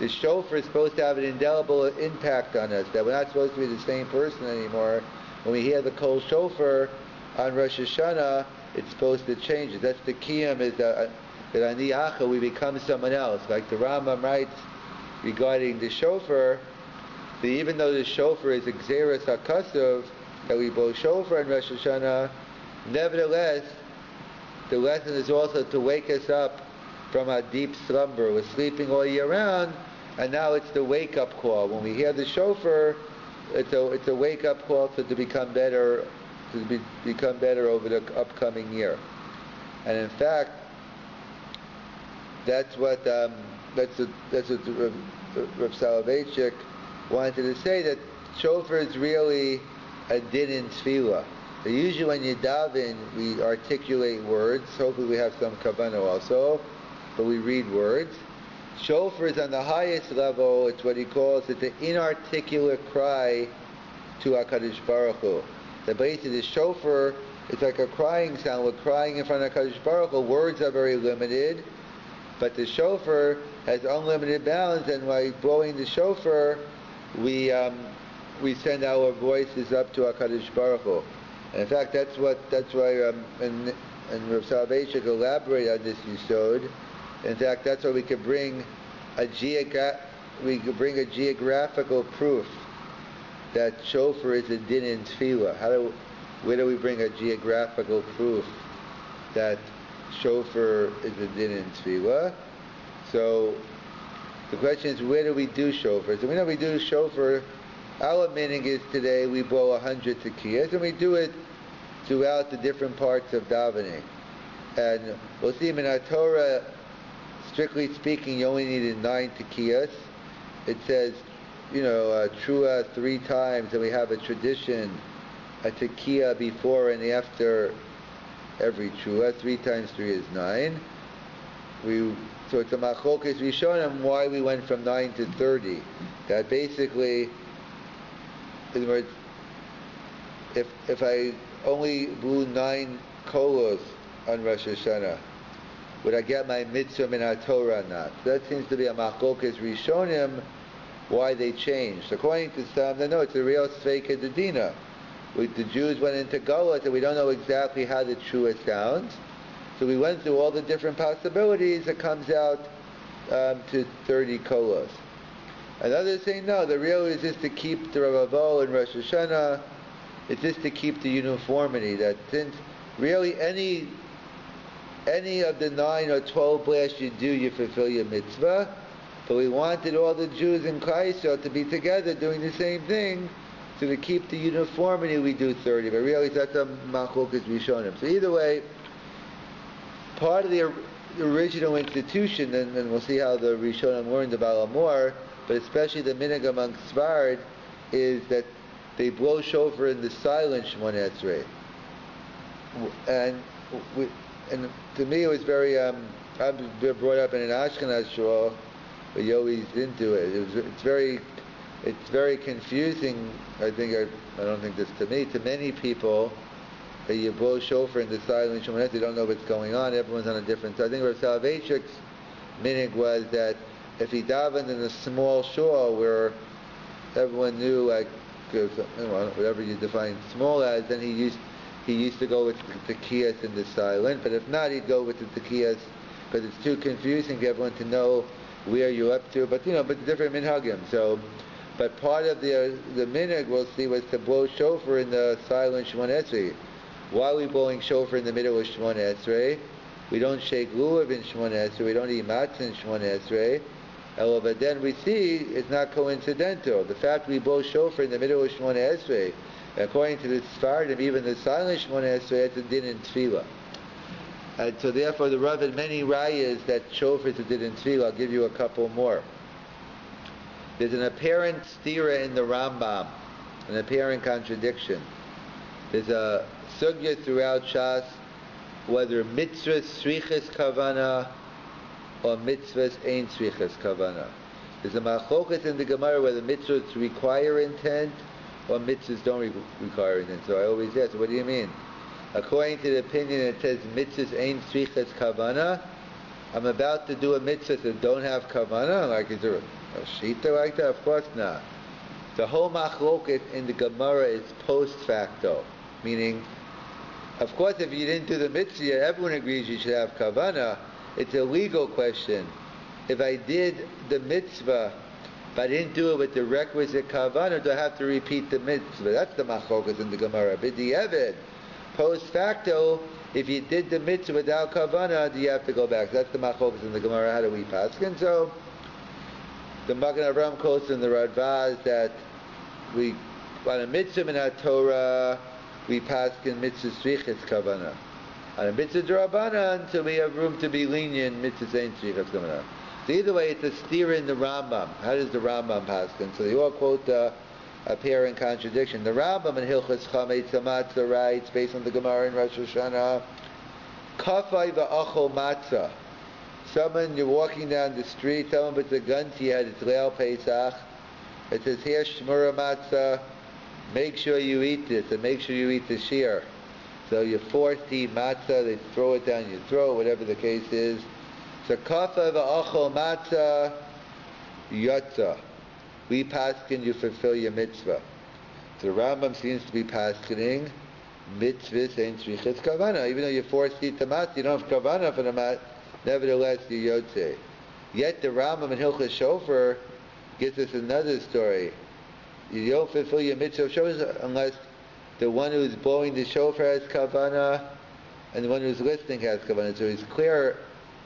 the Shofar is supposed to have an indelible impact on us, that we're not supposed to be the same person anymore. When we hear the Kol Shofar on Rosh Hashanah, it's supposed to change it. That's the Kiyam, is that Ani Acha, we become someone else. Like the Rambam writes regarding the Shofar, that even though the Shofar is Xeris HaKasuv, that we blow Shofar on Rosh Hashanah, nevertheless, the lesson is also to wake us up from our deep slumber. We're sleeping all year round, and now it's the wake-up call. When we hear the Shofar, it's a wake-up call to become better, become better over the upcoming year. And in fact, that's what Rav Soloveitchik wanted to say, that Shofar is really a din in tefillah. So usually when you daven, we articulate words. Hopefully we have some kavanah also, but we read words. Shofar is on the highest level. It's what he calls it the inarticulate cry to HaKadosh Baruch Hu. So basically the Shofar is like a crying sound. We're crying in front of HaKadosh Baruch Hu. Words are very limited, but the Shofar has unlimited bounds, and while blowing the Shofar, we send our voices up to HaKadosh Baruch Hu. And in fact, that's why and Rav Soloveitchik elaborated on this Yisod. In fact, that's why we could bring a geographical proof that Shofar is a din in tefillah. Where do we bring a geographical proof that Shofar is a din in tefillah? So the question is, where do we do Shofar? So we know we do Shofar. Our meaning is today we blow 100 tekiyas, and we do it throughout the different parts of davening. And we'll see in our Torah, strictly speaking, you only needed 9 tekiyas. It says, Trua 3 times, and we have a tradition, a tekiyah before and after every Trua. 3 times 3 is 9. So it's a machlokas Rishonim why we went from 9 to 30. That basically, in other words, if I only blew 9 kolos on Rosh Hashanah, would I get my mitzvah min HaTorah or not? So that seems to be a machlokas Rishonim, why they changed. According to some, no, it's a real sveika dedina. The Jews went into Golos, and we don't know exactly how the Trua sounds. So we went through all the different possibilities. It comes out to 30 kolos. And others say no, the real is just to keep the Ravavo and Rosh Hashanah. It's just to keep the uniformity, that since really any of the 9 or 12 blasts you do, you fulfill your mitzvah. But we wanted all the Jews in Klal Yisrael to be together doing the same thing. So to keep the uniformity, we do 30. But really, that's a machlokas Rishonim. So either way, part of the original institution, and we'll see how the Rishonim learned about more, but especially the minhag among Sfard, is that they blow shofar in the silent Shmoneh Esrei. And to me, it was very. I've been brought up in an Ashkenaz shul, but you always into it. It's very confusing. I don't think this to me. To many people, that you blow shofar in the silent Shmoneh Esrei, they don't know what's going on. Everyone's on a different. So I think Rav Soloveitchik's minhag was that if he davened in a small shul where everyone knew, like, whatever you define small as, then he used to go with the tekiyas in the silent. But if not, he'd go with the tekiyas because it's too confusing for everyone to know where you're up to. But but different minhagim. So, but part of the minhag we'll see was to blow shofar in the silent Shemona Esrei. Why are we blowing shofar in the middle of Shemona Esrei? We don't shake lulav in Shemona Esrei. We don't eat matzah in Shemona Esrei. But then we see it's not coincidental. The fact we blow shofar in the middle of Shemona Esrei, according to the Sfardim, even the silent Shemona Esrei, it's a din in tefillah. And so therefore the Rav had many rayas that shofar is a din in tefillah. I'll give you a couple more. There's an apparent stira in the Rambam, an apparent contradiction. There's a sugya throughout Shas, whether mitzvahs srichas kavana or mitzvahs ain't srichas kavana. There's a machlokas in the Gemara whether mitzvahs require intent or mitzvahs don't require intent. So I always ask, what do you mean? According to the opinion that says mitzvahs ain't srichas kavana, I'm about to do a mitzvah that don't have kavana. Like, is there a shita like that? Of course not. The whole machloket in the Gemara is post facto, meaning, of course, if you didn't do the mitzvah, everyone agrees you should have kavana. It's a legal question. If I did the mitzvah, but I didn't do it with the requisite kavana, do I have to repeat the mitzvah? That's the machlokas in the Gemara. B'di'evet, post facto, if you did the mitzvah without kavana, do you have to go back? That's the machlokas in the Gemara. How do we paskin? So the Magen Avraham quotes in the Radvaz that we, on a mitzvah in our Torah, we paskin mitzvah strichas kavana. On a mitzvah d'Rabbanan, so we have room to be lenient, mitzvah ain't strichas kavana. So either way, it's a steer in the Rambam. How does the Rambam paskin? So they all quote the apparent contradiction. The Rambam in Hilchos Chametz Matzah writes, based on the Gemara in Rosh Hashanah, Kafai va'achol matzah. Someone, you're walking down the street, someone puts a gun to your head, it's Leil Pesach. It says here, Shmura matzah, make sure you eat this, and make sure you eat the shear. So you're forced to eat matzah, they throw it down your throat, whatever the case is. So kafa va'achol matzah, yotza. We paskin, you fulfill your mitzvah. So the Rambam seems to be paskining, mitzvahs ain't tzrichas kavana. Even though you're forced to eat the matzah, you don't have kavana for the matzah, nevertheless you yotze. Yet the Rambam in Hilchos Shofar gives us another story. You don't fulfill your mitzvah of shofar unless the one who's blowing the shofar has kavana and the one who's listening has kavana. So it's clear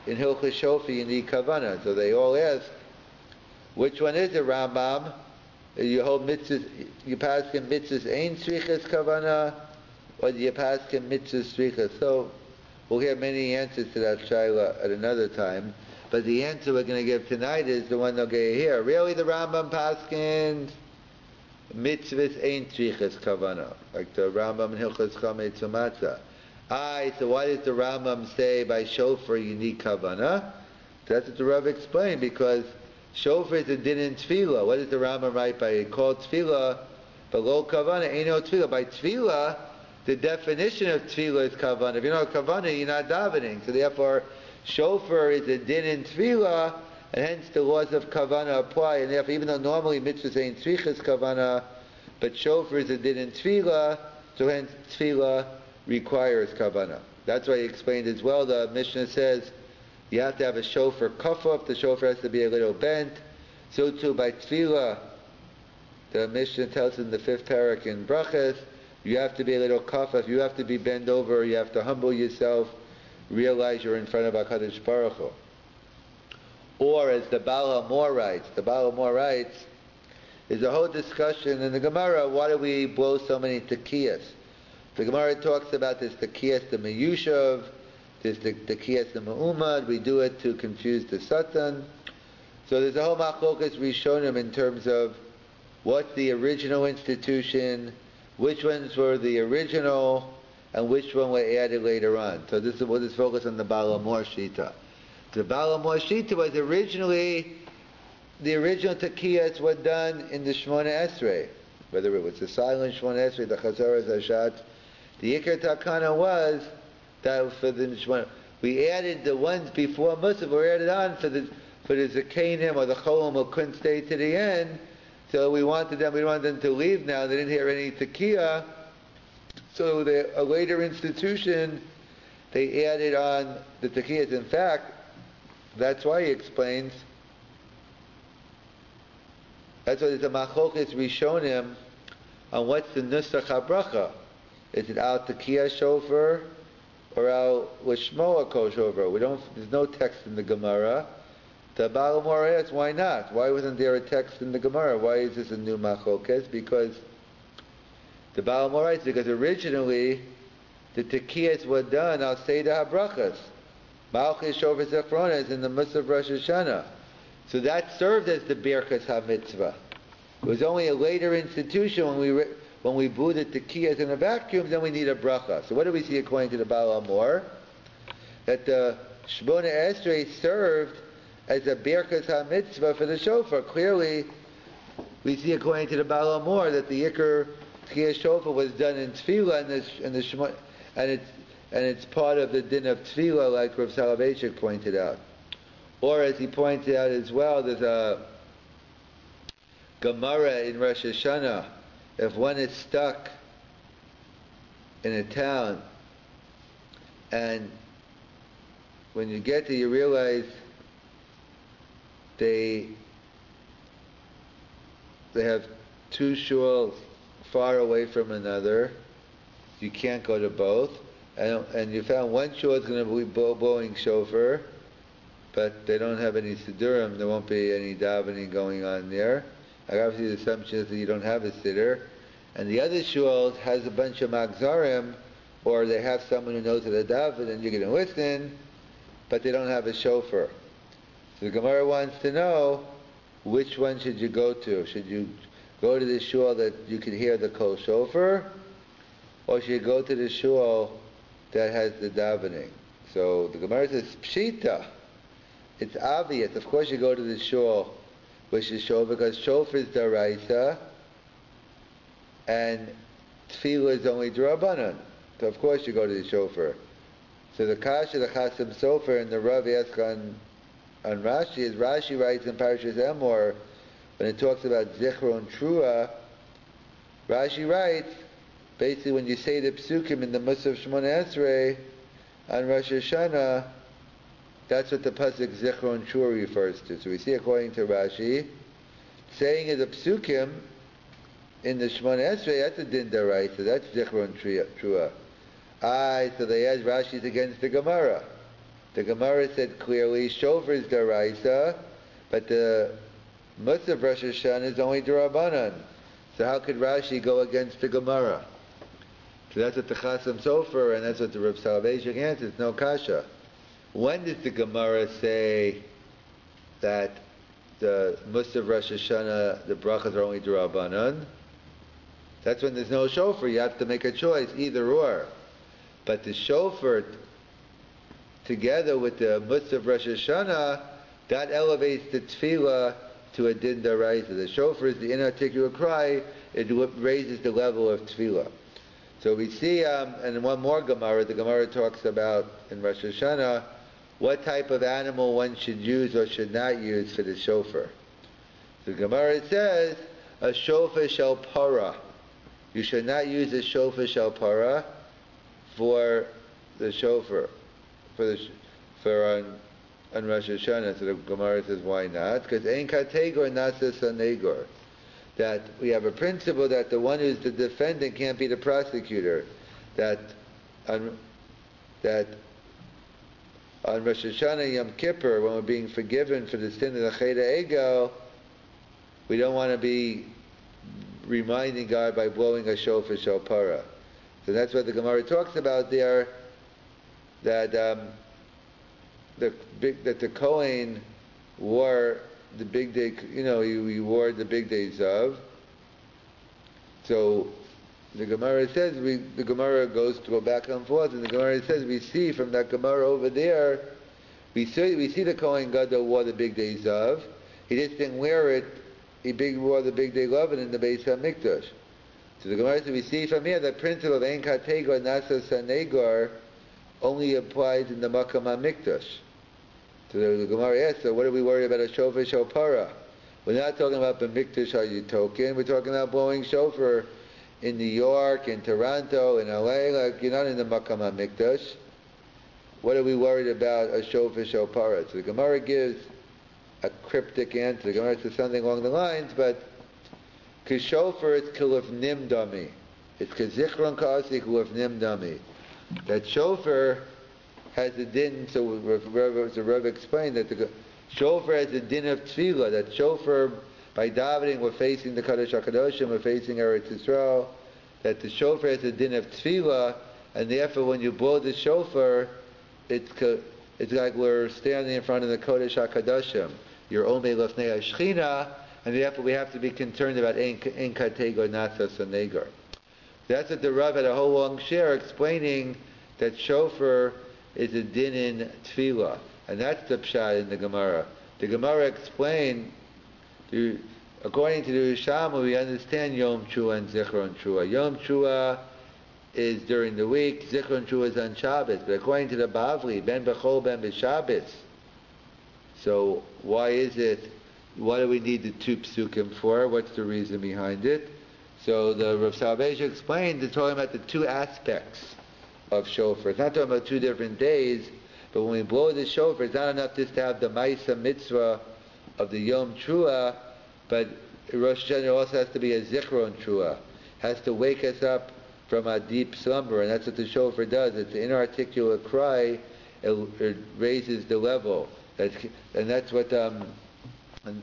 in Hilchos Shofar you need kavana. So they all ask, which one is it, Rambam? You hold mitzvahs, you pass him mitzvahs ain't strichas kavana, or do you pass him mitzvahs strichas? So we'll hear many answers to that shaila at another time. But the answer we're going to give tonight is the one they'll get here. Really, the Rambam paskins mitzvahs ain't tzrichas kavana, like the Rambam in Hilchos Chametz Matzah. So why does the Rambam say by shofar you need kavana? That's what the Rav explained, because shofar is a din in tefillah. What does the Rambam write by called tefillah? Below kavana ain't no tefillah. By tefillah, the definition of tefillah is kavana. If you know kavana, you're not davening. So therefore, shofar is a din in tefillah, and hence the laws of kavana apply. And therefore, even though normally mitzvahs ain't tzrichas kavana, but shofar is a din in tefillah, so hence tefillah requires kavana. That's why he explained as well. The Mishnah says you have to have a shofar kafaf. The shofar has to be a little bent. So too by tefillah, the Mishnah tells in the 5th parak in Brachas, you have to be a little kafaf. You have to be bent over. You have to humble yourself. Realize you're in front of HaKadosh Baruch Hu. Or as the Baal HaMor writes, there's a whole discussion in the Gemara, why do we blow so many tekiyas? The Gemara talks about this tekiyas the Meyushav, there's the tekiyas the Me'umad, we do it to confuse the Satan. So there's a whole machlokas rishonim in terms of what's the original institution, which ones were the original, and which one were added later on. So this is what is focused on the Baal HaMor Shita. The Baal HaMor Shita was originally, the original tekiyas were done in the Shemona Esrei, whether it was the silent Shemona Esrei, the Chazaras Hashat. The Ikar Takana was that for the Shemona, we added the ones before Musaf were added on for the for the Zakanim or the Cholim who couldn't stay to the end. So we wanted them to leave now. They didn't hear any tekiah. So a later institution, they added on the tekiahs. In fact, that's why he explains. That's why there's a machlokas rishonim on what's the nusach habracha. Is it al tekiah shofar or al lishmoa kol shofar? There's no text in the Gemara. The Baal HaMoreh asks, why not? Why wasn't there a text in the Gemara? Why is this a new machlokas? Because the Baal HaMoreh asks, because originally the tekiyas were done al Seder HaBrachas. Malchus Shofar Zechrona is in the Musaf Rosh Hashanah. So that served as the Birkas HaMitzvah. It was only a later institution when we blew the tekiyas in a vacuum, then we need a bracha. So what do we see according to the Baal HaMoreh? That the Shmona Esrei served as a Birkas HaMitzvah for the shofar. Clearly, we see according to the Baal HaMoreh that the Yikar Tchiyah Shofar was done in Tefillah and it's part of the din of Tefillah, like Rav Soloveitchik pointed out. Or as he pointed out as well, there's a Gemara in Rosh Hashanah. If one is stuck in a town and when you get there you realize they have two shuls far away from another. You can't go to both. And you found one shul is going to be blowing shofar, but they don't have any siddurim. There won't be any davening going on there. Obviously the assumption is that you don't have a siddur. And the other shul has a bunch of magzarim, or they have someone who knows how to daven and you're going to listen, but they don't have a shofar. So the Gemara wants to know, which one should you go to? Should you go to the shul that you can hear the kol shofar, or should you go to the shul that has the davening? So the Gemara says, pshita. It's obvious. Of course you go to the shul which is shofar, because shofar is daraisa, and tefillah is only d'Rabbanan. So of course you go to the shofar. So the kasha, the chasim sofer, and the Rav ask on Rashi, is Rashi writes in Parashas Emor, when it talks about Zichron Trua, Rashi writes, basically when you say the psukim in the Musaf Shemona Esrei on Rosh Hashanah, that's what the pasuk Zichron Trua refers to. So we see according to Rashi, saying in the psukim in the Shemona Esrei, that's a din daraisa, so that's Zichron Trua. So they asked Rashi's against the Gemara. The Gemara said clearly, shofar is daraisa, but the Musaf Rosh Hashanah is only d'Rabbanan. So how could Rashi go against the Gemara? So that's what the Chasim Sofer, and that's what the Rav Soloveitchik answers, no kasha. When does the Gemara say that the Musaf Rosh Hashanah, the brachas are only d'Rabbanan? That's when there's no shofar. You have to make a choice, either or. But the shofar, together with the Musaf Rosh Hashanah, that elevates the tefillah to a din daraisa. The shofar is the inarticulate cry, it raises the level of tefillah. So we see, and one more Gemara, the Gemara talks about, in Rosh Hashanah, what type of animal one should use or should not use for the shofar. The Gemara says, a shofar shel para. You should not use a shofar shel para for the shofar, on Rosh Hashanah. So the Gemara says, why not? Because ein kategor nasa sanegor. That we have a principle that the one who's the defendant can't be the prosecutor. That on Rosh Hashanah Yom Kippur, when we're being forgiven for the sin of the Cheda Egel, we don't want to be reminding God by blowing a shofar shel para. So that's what the Gemara talks about there, that the Kohen wore the big day, he wore the big days of. So the Gemara says, the Gemara goes to go back and forth, and the Gemara says, we see from that Gemara over there, we see the Kohen Gadol wore the big days of. He just didn't wear it, he wore the big day of it in the Beis HaMikdash. So the Gemara says, we see from here the principle of Ein Kategor Nasa Sanegor only applies in the Makam HaMikdash. So the Gemara asks, so what are we worried about a shofar shofara? We're not talking about b'mikdash hayutokin. We're talking about blowing shofar in New York, in Toronto, in LA. Like you're not in the Makam HaMikdash. What are we worried about a shofar shofara? So the Gemara gives a cryptic answer. The Gemara says something along the lines, but k'shofar it's kiluf nimdami. It's k'zichron ka'asi kiluf nimdami. That shofar has a din, so Rabbi explained that the shofar has a din of tefillah, that shofar, by davening, we're facing the Kadosh HaKadoshim, we're facing Eretz Yisrael, that the shofar has a din of tefillah, and therefore when you blow the shofar, it's like we're standing in front of the Kodesh HaKadoshim. You're omei lefnei hashchina, and therefore we have to be concerned about ein katego natzas negar. That's what the Rav had a whole long share explaining that shofar is a din in tefillah, and that's the pshat in the Gemara. The Gemara explained, according to the Rishama, we understand Yom Chua and Zichron Chua. Yom Chua is during the week, Zichron Chua is on Shabbos, but according to the Bavli, Ben Bechol Ben B'Shabbos. So why do we need the two psukim for? What's the reason behind it? So the Rav Salvation explained, they're talking about the two aspects of shofar. It's not talking about 2 different days, but when we blow the shofar, it's not enough just to have the Maisa Mitzvah of the Yom Trua, but Rosh Hashanah also has to be a Zichron Trua. Has to wake us up from a deep slumber, and that's what the shofar does. It's an inarticulate cry. It raises the level, and that's what. And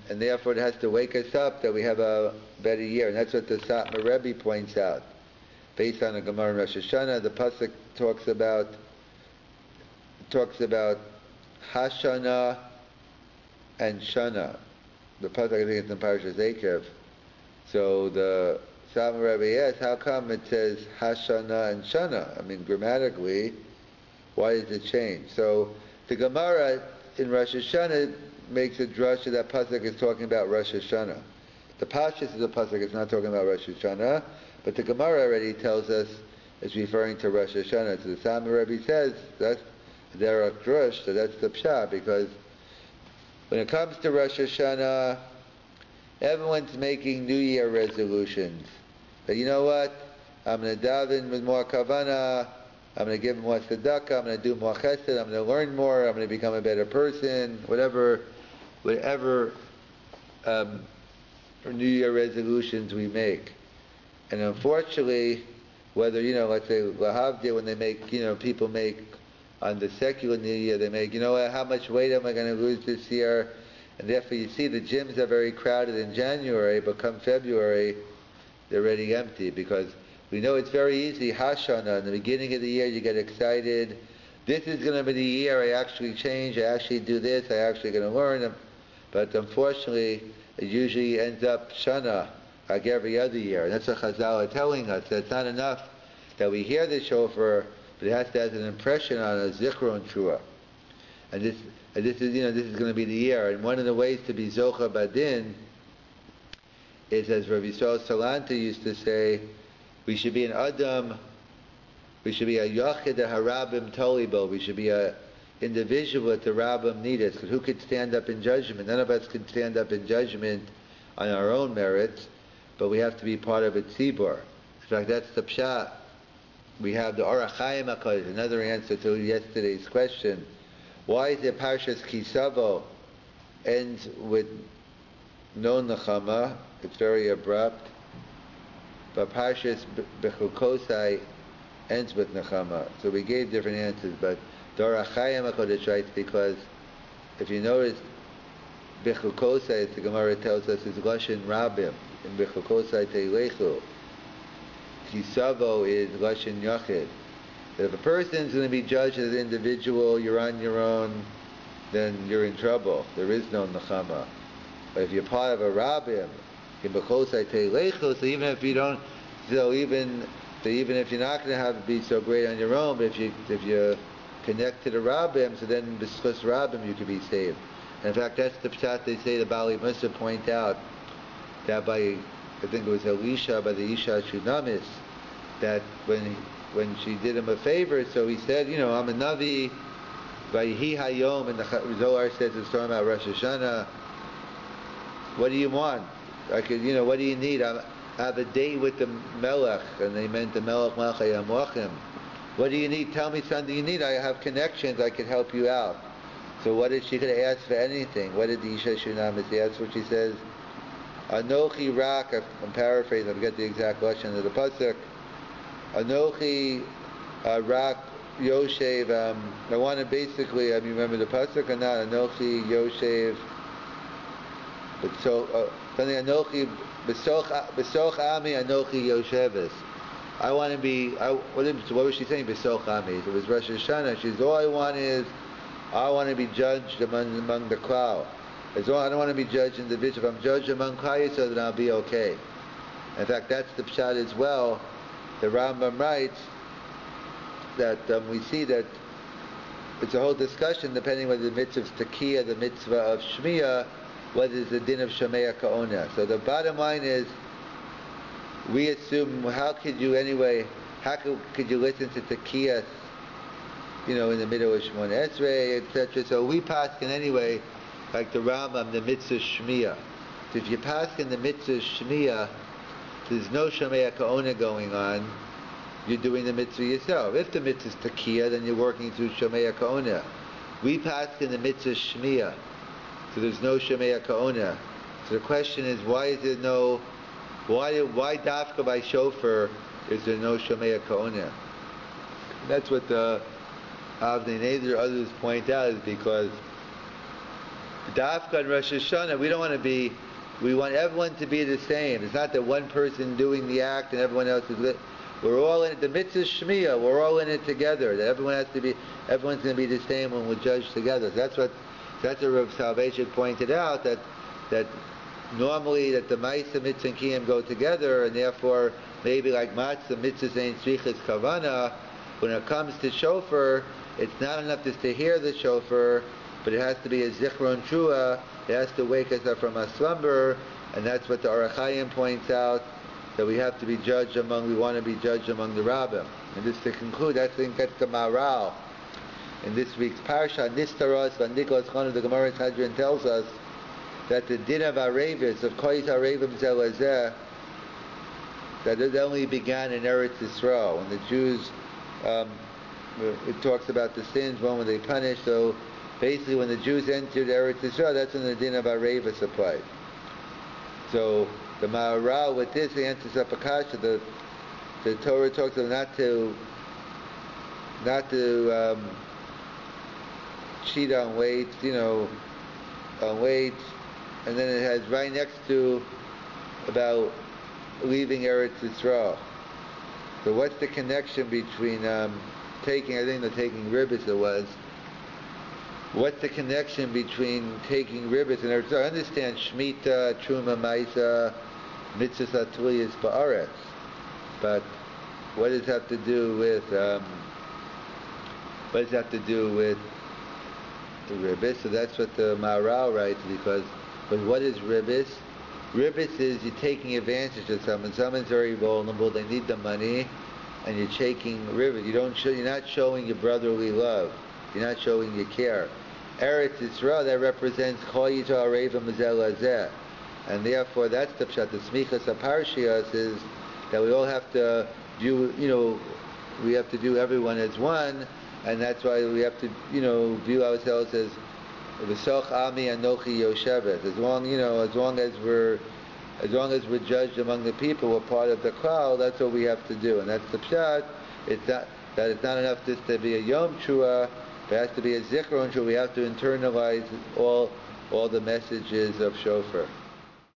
therefore, it has to wake us up that we have a better year, and that's what the Satmar Rebbe points out. Based on the Gemara in Rosh Hashanah, the pasuk talks about Hashana and Shana. The pasuk, I think it's in Parashas Eikev. So the Satmar Rebbe asks, how come it says Hashana and Shana? I mean, grammatically, why does it change? So the Gemara in Rosh Hashanah makes a drasha that pasuk is talking about Rosh Hashanah. The Pashas of the pasuk is not talking about Rosh Hashanah, but the Gemara already tells us it's referring to Rosh Hashanah. So the Satmar Rebbe says that's Derech Drush, so that's the pshat, because when it comes to Rosh Hashanah, everyone's making New Year resolutions. But you know what? I'm going to daven with more kavanah. I'm going to give more tzedakah. I'm going to do more chesed. I'm going to learn more. I'm going to become a better person. Whatever New Year resolutions we make. And unfortunately, whether, let's say, Lahavdil, when they make, people make on the secular New Year, they make, how much weight am I going to lose this year? And therefore you see the gyms are very crowded in January, but come February, they're already empty, because we know it's very easy. Hashana, in the beginning of the year, you get excited. This is going to be the year I actually change, I actually do this, I actually going to learn. But unfortunately, it usually ends up Shana, like every other year. And that's what Chazal are telling us, that it's not enough that we hear the shofar, but it has to have an impression on a Zichron Shua. And this is going to be the year. And one of the ways to be Zocha Badin is, as Rabbi Yisrael Salanta used to say, we should be an Adam, we should be a Yachid, a Harabim Tolibo, we should be a individual that the Rabbim need us, because who could stand up in judgment? None of us can stand up in judgment on our own merits, but we have to be part of a tzibur. In fact, that's the pshat. We have the Orach Chaim HaKadosh, another answer to yesterday's question. Why is it Parshas Kisavo ends with no Nechama? It's very abrupt. But Parshas Bechukosai ends with Nechama. So we gave different answers, but the Orach Chaim HaKadosh writes, because if you notice, Bechukosai, the Gemara tells us, is Lashon Rabim. In Bechukosai Teilechu. Kisavo is Lashon Yachid. That if a person is going to be judged as an individual, you're on your own, then you're in trouble. There is no Nechama. But if you're part of a Rabbim, in Bechukosai Teilechu, so even if you don't, even if you're not going to have it be so great on your own, but if you connect to the Rabbim, so then discuss Rabbim, you can be saved. And in fact, that's the pshat they say, the Bali Musa point out, that by, I think it was Elisha, by the Isha Shunamis, that when she did him a favor, so he said, I'm a Navi, Vayhi Hayom, and the Zohar says it's talking about Rosh Hashanah. What do you want? What do you need? I have a date with the Melech, and they meant the Melech Malchei HaMoachim. What do you need? Tell me something you need. I have connections. I can help you out. So what is she going to ask for anything? What did the Isha Shunam say? That's what she says. Anochi Rak, I'm paraphrasing, I forget the exact question of the pasuk. Anochi Rak Yoshev. I want to basically, you remember the pasuk or not? Anochi Yoshev. But so something Anochi Besoch Ami Anochi Yosheves. I want to be. What was she saying? Besoch Ami. It was Rosh Hashanah. She says, all I want to be judged among the crowd. I don't want to be judged individually. If I'm judged among Klal, so then I'll be okay. In fact, that's the pshat as well. The Rambam writes that we see that it's a whole discussion depending whether the mitzvah is Tekiah, the mitzvah of Shmiyah, whether it's the din of Shomea Ka'ona. So the bottom line is, we assume, how could you listen to Tekiah, in the middle of Shemon Esrei, etc. So we paskin anyway, like the Rambam, the mitzvah Shmiyah. So if you paskin the mitzvah Shmiyah, there's no Shomea Ka'ona going on, you're doing the mitzvah yourself. If the mitzvah is Tekiah, then you're working through Shomea Ka'ona. We paskin the mitzvah Shmiyah, so there's no Shomea Ka'ona. So the question is, why dafka by shofar is there no Shomea Ka'ona? That's what the Avnei Nezer others point out, is because dafka and Rosh Hashanah, we want everyone to be the same. It's not that one person doing the act and everyone else is we're all in it. The mitzvah Shmiyah, we're all in it together. That everyone's going to be the same when we're judged together. So that's what Rav Salvation pointed out, that normally that the Ma'aseh mitzvah and Kiyam go together, and therefore maybe like matzah mitzvah ain't tzrichas kavana. When it comes to shofar, it's not enough just to hear the shofar, but it has to be a zichron trua. It has to wake us up from our slumber, and that's what the Orach Chaim points out, that we want to be judged among the Rabbim. And just to conclude, I think that's the Maral in this week's parsha. Nistaros Vandikos Chonu, the Gemara Sanhedrin tells us that the din of Arevis, of Koyis Arevim Zelazeh, that it only began in Eretz Yisrael. When the Jews, it talks about the sins, when were they punished. So basically when the Jews entered Eretz Yisrael, that's when the din of Arevis applied. So the Maharal with this, he answers up a kasha. The Torah talks about not to cheat on weights, on weights, and then it has right next to about leaving Eretz Yisrael. So what's the connection between taking ribbis it was? What's the connection between taking ribbis and Eretz Yisrael? I understand Shemitah, Truma, Maisa, Mitzvah Atuliyas Ba'aretz, but what does it have to do with the ribbis? So that's what the Maharal writes, because what is ribbis? Ribbis is you're taking advantage of someone. Someone's very vulnerable, they need the money, and you're taking ribbis. You're not showing your brotherly love. You're not showing your care. Eretz Yisrael, that represents Chol Yisrael Revim Zelazeh. And therefore that's the pshat. The smichas aparshias is that we all have to do, we have to do everyone as one, and that's why we have to, view ourselves as V'soch Ami Anochi Yoshevet. As long as we're judged among the people, we're part of the crowd. That's what we have to do, and that's the pshat. It's not enough just to be a Yom Trua. There has to be a Zichron Trua. We have to internalize all the messages of Shofar.